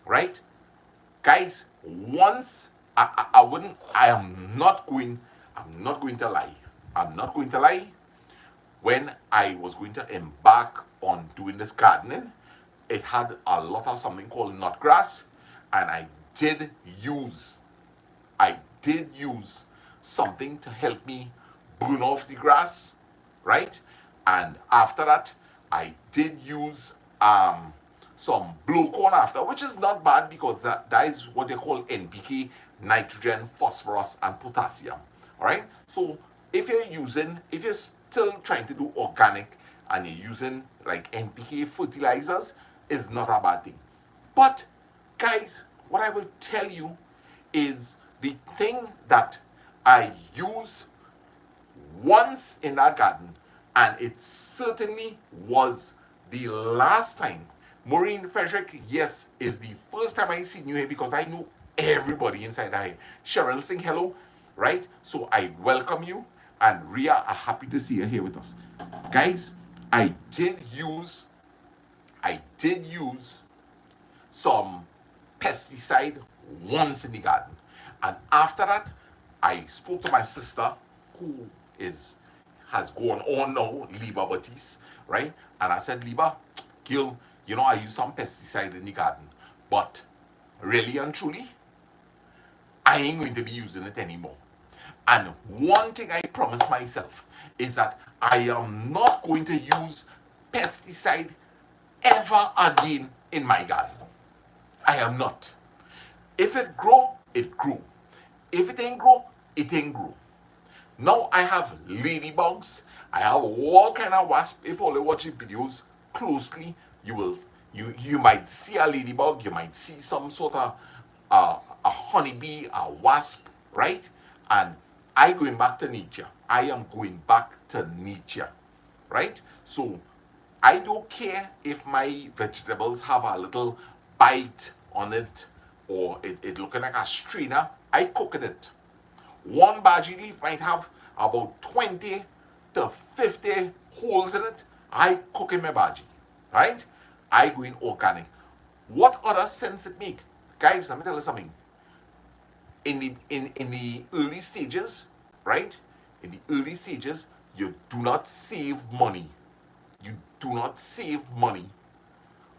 right? Guys, once I am not going to lie. I'm not going to lie. When I was going to embark on doing this gardening, it had a lot of something called nut grass, and I did use something to help me burn off the grass, right? And after that, I did use some blue corn after, which is not bad because that is what they call NPK, nitrogen, phosphorus, and potassium. All right. So if you're still trying to do organic and you're using like NPK fertilizers, is not a bad thing. But guys, what I will tell you is the thing that I use once in that garden, and it certainly was the last time. Maureen Frederick, yes, is the first time I seen you here because I know everybody inside here. Cheryl Singh, hello, right? So I welcome you, and Ria are happy to see you here with us. Guys, I did use I did use some pesticide once in the garden. And after that, I spoke to my sister, who is has gone on now, Lasana Baptiste, right? And I said, Liba, girl, I use some pesticide in the garden, but really and truly, I ain't going to be using it anymore. And one thing I promised myself is that I am not going to use pesticide ever again in my garden. I am not. If it grow, it grew. If it ain't grow, it ain't grow. Now I have ladybugs. I have all kind of wasps. If you only watch the videos closely, you might see a ladybug. You might see some sort of a honeybee, a wasp, right? And I going back to nature. I am going back to nature, right? So I don't care if my vegetables have a little bite on it or it looking like a strainer. I cook it. One bhaji leaf might have about 20 to 50 holes in it. I cook in my bhaji, right? I go in organic. What other sense it make? Guys, let me tell you something. In the early stages, right? In the early stages, you do not save money. You do not save money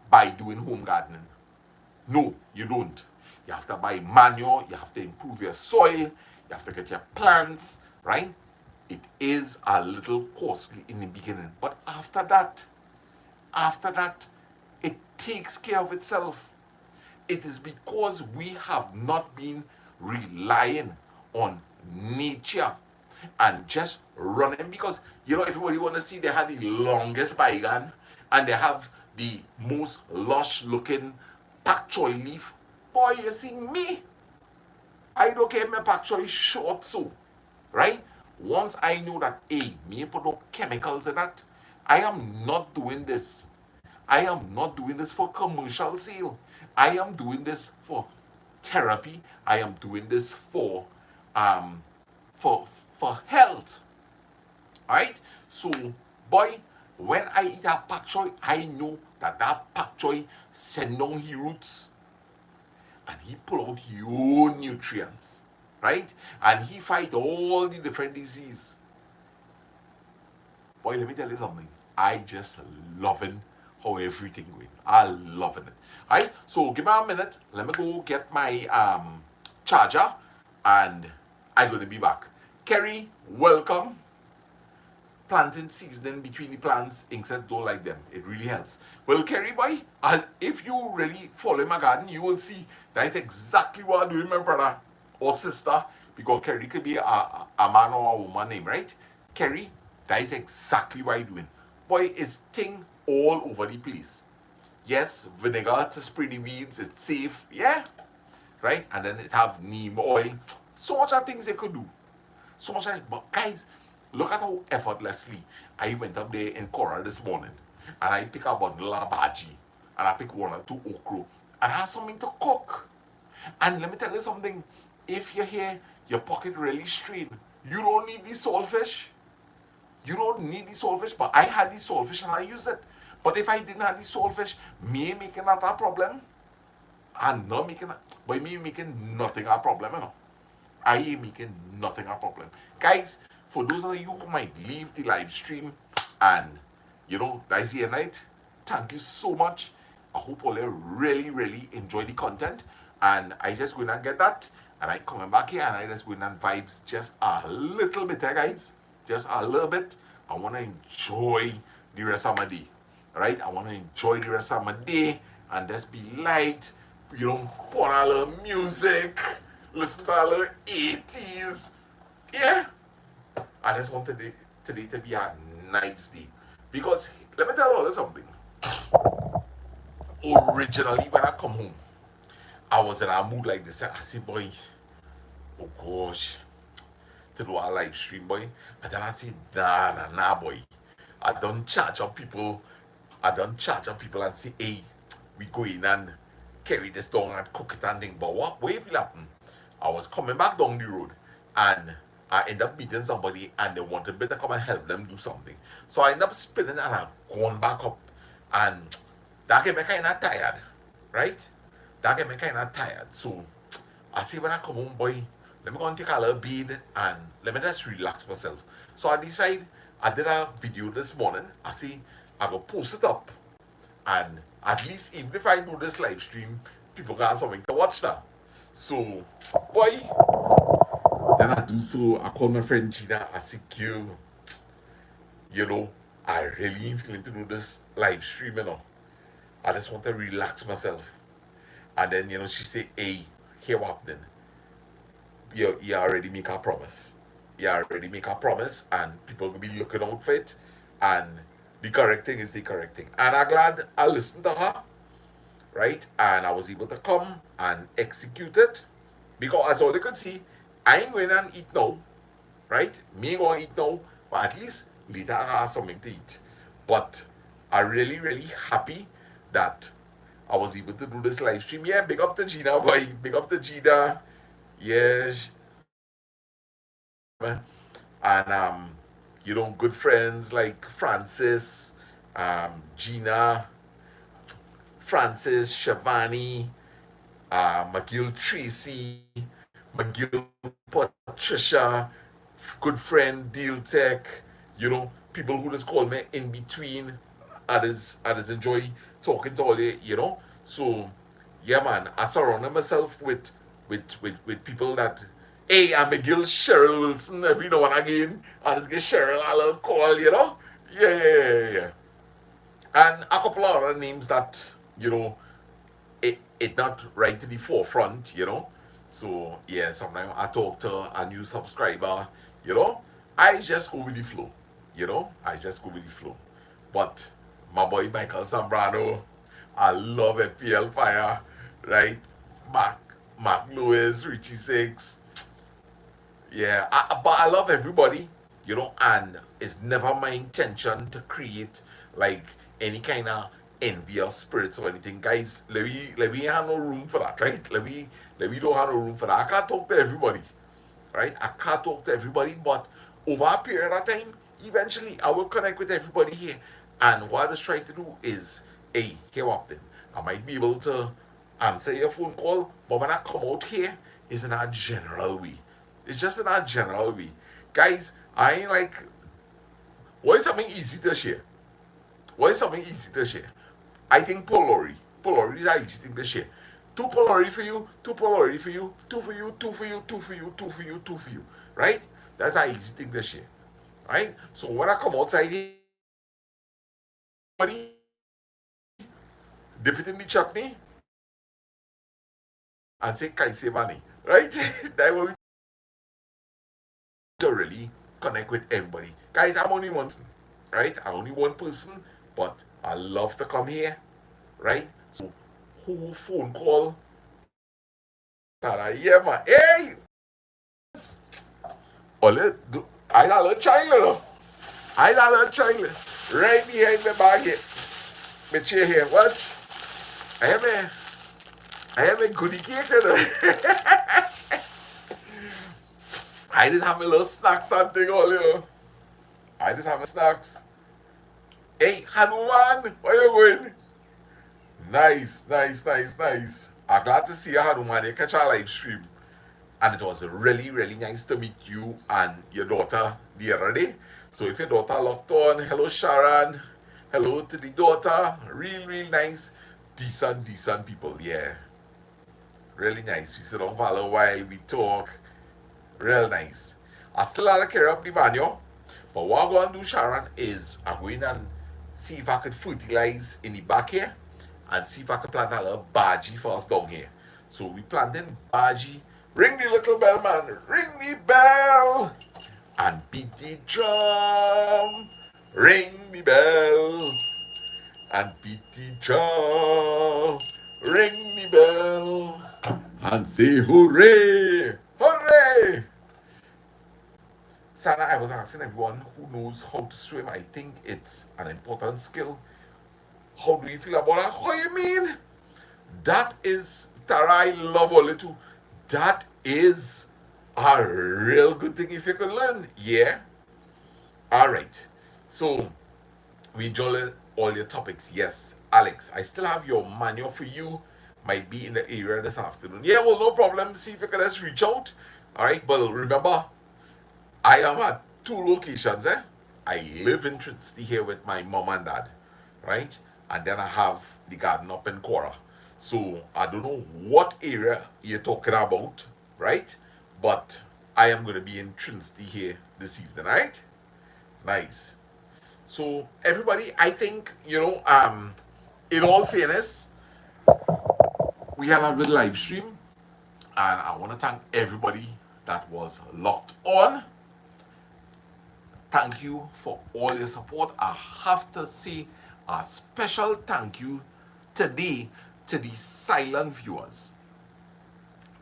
by doing home gardening. No, you don't. You have to buy manure, you have to improve your soil, you have to get your plants, right? It is a little costly in the beginning. But after that, it takes care of itself. It is because we have not been relying on nature and just running, because everybody want to see they have the longest bygone and they have the most lush looking pak choy leaf. Boy, you see me, I don't care if my pak choy is short, so right. Once I know that, me put no chemicals in that, I am not doing this. I am not doing this for commercial sale. I am doing this for therapy. I am doing this for um for health. Alright? So, boy, when I eat a pak choy, I know that pak choy send down his roots and he pull out his own nutrients. Right? And he fight all the different diseases. Boy, let me tell you something. I just loving how everything going. I loving it. Alright? So give me a minute. Let me go get my charger and I'm gonna be back. Kerry, welcome. Planting seasoning between the plants, insects don't like them. It really helps. Well, Kerry boy, if you really follow my garden, you will see that is exactly what I'm doing, my brother or sister, because Kerry could be a man or a woman name, right? Kerry, that is exactly what I'm doing. Boy, it's thing all over the place. Yes, vinegar to spray the weeds, it's safe, yeah, right? And then it have neem oil. So much of things they could do. So much of it. But guys, look at how effortlessly I went up there in Cora this morning and I pick a bundle of bhaji and I pick one or two okra and I have something to cook. And let me tell you something, if you're here, your pocket really strained, you don't need the saltfish. You don't need the saltfish, but I had the saltfish and I used it. But if I didn't have the saltfish, me making that a problem, I'm not making that, by me making nothing a problem, I ain't making nothing a problem. Guys, for those of you who might leave the live stream and, that's here night, thank you so much. I hope all you really, really enjoy the content. And I just going to get that. And I coming back here and I just going to vibes just a little bit, guys. Just a little bit. I want to enjoy the rest of my day. Alright? I want to enjoy the rest of my day and just be light. Put on a little music. Listen to a little 80s. Yeah. I just want today to be a nice day. Because, let me tell you something. Originally, when I come home, I was in a mood like this. I said, boy, oh gosh, to do a live stream, boy. And then I said, nah, boy. I don't charge up people. And say, hey, we go in and carry this down and cook it and thing. But what will happen? I was coming back down the road and I end up meeting somebody and they wanted me to come and help them do something. So I end up spinning and I'm going back up and that get me kind of tired, right? That get me kind of tired. So I see when I come home, boy, let me go and take a little bed and let me just relax myself. So I decide I did a video this morning. I see I go post it up, and at least even if I do this live stream, people got something to watch now. So, boy, then I do so. I call my friend Gina. I say, girl, you know, I really ain't feeling to do this live stream, you know. I just want to relax myself. And then, she say, hey, here what then? You already make a promise. You already make a promise, and people will be looking out for it. And the correct thing is the correct thing. And I'm glad I listened to her, right? And I was able to come and execute it. Because as all you could see, I ain't going and eat now, right? Me ain't going to eat now, but at least later I have something to eat. But I'm really, really happy that I was able to do this live stream. Yeah, big up to Gina, boy. Big up to Gina. Yeah. And good friends like Francis, Gina, Francis, Shavani, McGill Tracy, McGill Patricia, good friend Deal Tech, people who just call me in between. I just enjoy talking to all you. So yeah, man, I surrounded myself with people that, hey, I'm McGill Cheryl Wilson every now and again. I just get Cheryl a little call. Yeah. And a couple of other names that, it not right in the forefront. So yeah, sometimes I talk to a new subscriber, you know. I just go with the flow, I just go with the flow. But my boy Michael Zambrano, I love FPL Fire, right? Mark Mark Lewis, Richie Six, yeah, but I love everybody, and it's never my intention to create like any kind of envious spirits or anything. Guys, let me have no room for that, right? Let me don't have no room for that. I can't talk to everybody, right? I can't talk to everybody, but over a period of time, eventually I will connect with everybody here. And what I just try to do is, hey, here what then? I might be able to answer your phone call, but when I come out here, it's in a general way. It's just in a general way. Guys, I ain't like, what is something easy to share? What is something easy to share? I think Polari. Polari is an easy thing to share. Two Polari for you, two Polari for you, two for you, two for you, two for you, two for you, two for you. Right? That's an easy thing to share. Right? So when I come outside here, buddy, dip it in the chutney and say Kaise Bani. Right? That way we to really connect with everybody. Guys, I'm only one person, right? I'm only one person, but I love to come here, right? So who phone call? Yeah, man. Hey! I got a little child, I got a little child right behind my bag here. My chair here. What? I have a goodie cake, I just have my little snacks and thing all here. I just have my snacks. Hey, Hanuman, where you going? Nice, nice, nice, nice. I'm glad to see you, Hanuman. You catch our live stream. And it was really, really nice to meet you and your daughter the other day. So if your daughter locked on, hello Sharon. Hello to the daughter. Real, real nice. Decent people, yeah. Really nice. We sit down for a little while, we talk. Real nice. I still have to carry up the banyo. But what I'm going to do, Sharon, is I'm going and see if I could fertilize in the back here and see if I could plant a little baji for us down here. So we planting baji. Ring the little bell, man. Ring the bell. And beat the drum. Ring the bell. And beat the drum. Ring the bell. And say hooray. Hooray. Sana, I was asking everyone who knows how to swim. I think it's an important skill. How do you feel about that? How you mean? That is, Tara, I love all it too. That is a real good thing if you can learn. Yeah. All right. So we enjoy all your topics. Yes, Alex, I still have your manual for you. Might be in the area this afternoon. Yeah, well, no problem. See if you can just reach out. All right, but remember, I am at two locations. I live in Trinity here with my mom and dad, right? And then I have the garden up in Cora. So I don't know what area you're talking about, right? But I am going to be in Trinity here this evening, right? Nice. So everybody, I think in all fairness, we had a good live stream, and I want to thank everybody that was locked on. Thank you for all your support. I have to say a special thank you today to the silent viewers,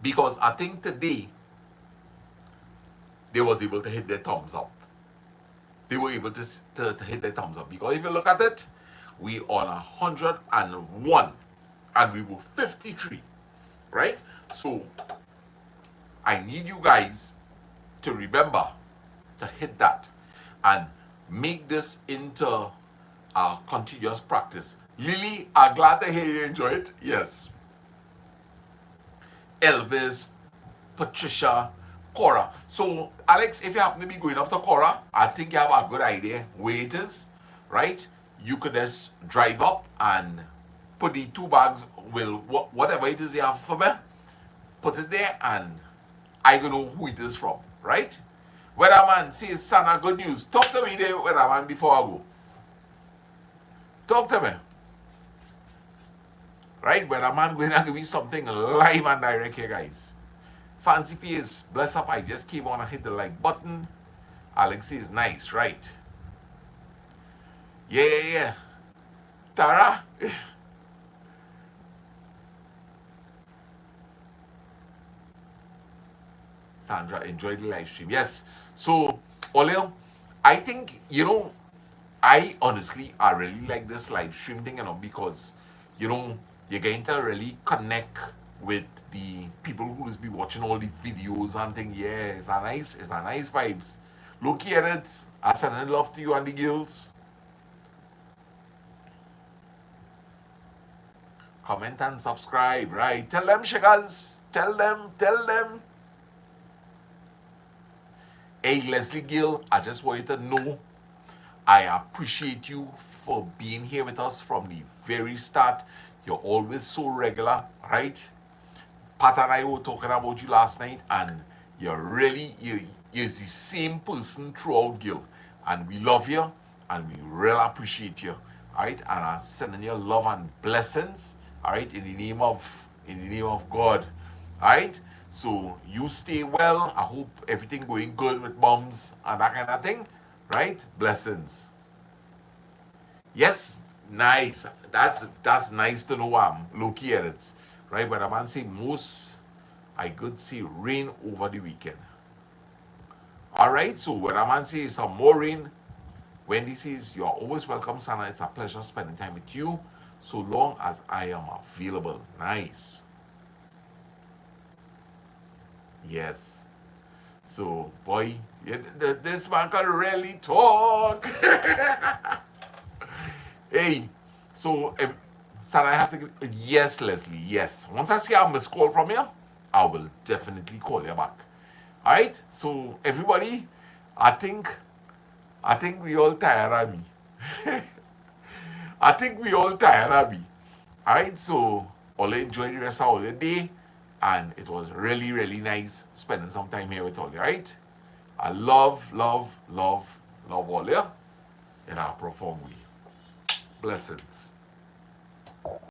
because I think today they was able to hit their thumbs up. They were able to hit their thumbs up, because if you look at it, we on 101 and we were 53, right? So I need you guys to remember to hit that and make this into a continuous practice. Lily, I'm glad to hear you enjoy it. Yes. Elvis, Patricia, Cora. So, Alex, if you happen to be going up to Cora, I think you have a good idea where it is, right? You could just drive up and put the two bags, will whatever it is you have for me, put it there, and I don't know who it is from, right? Weatherman says, Sana, good news. Talk to me there, Weatherman, before I go. Talk to me. Right? Weatherman going to give me something live and direct here, guys. Fancy face, bless up. I just came on and hit the like button. Alex is nice, right? Yeah. Tara? Sandra, enjoyed the live stream. Yes. So, Oleo, I think, I honestly, I really like this live stream thing, because, you're going to really connect with the people who will be watching all the videos and things. Yeah, it's a nice vibes. Look here, it. I send love to you and the girls. Comment and subscribe, right? Tell them, sugars. Tell them. Hey, Leslie Gill, I just want you to know I appreciate you for being here with us from the very start. You're always so regular, right? Pat and I were talking about you last night, and you're the same person throughout, Gil. And we love you, and we really appreciate you. All right, and I'm sending you love and blessings. All right, in the name of God. All right. So you stay well. I hope everything going good with moms and that kind of thing. Right? Blessings. Yes, nice. That's nice to know. I'm looking at it. Right? But I man say most I could see rain over the weekend. Alright, so when a man says some more rain, Wendy says you're always welcome, Sana. It's a pleasure spending time with you so long as I am available. Nice. Yes. So, boy, this man can really talk. Hey, so if Sana, I have to give. Yes, Leslie. Yes. Once I see a missed call from you, I will definitely call you back. All right. So everybody, I think we all tired of me. I think we all tired of me. All right. So all enjoy the rest of all your day, and it was really really nice spending some time here with all you. Right. I love all you in our profound way. Blessings.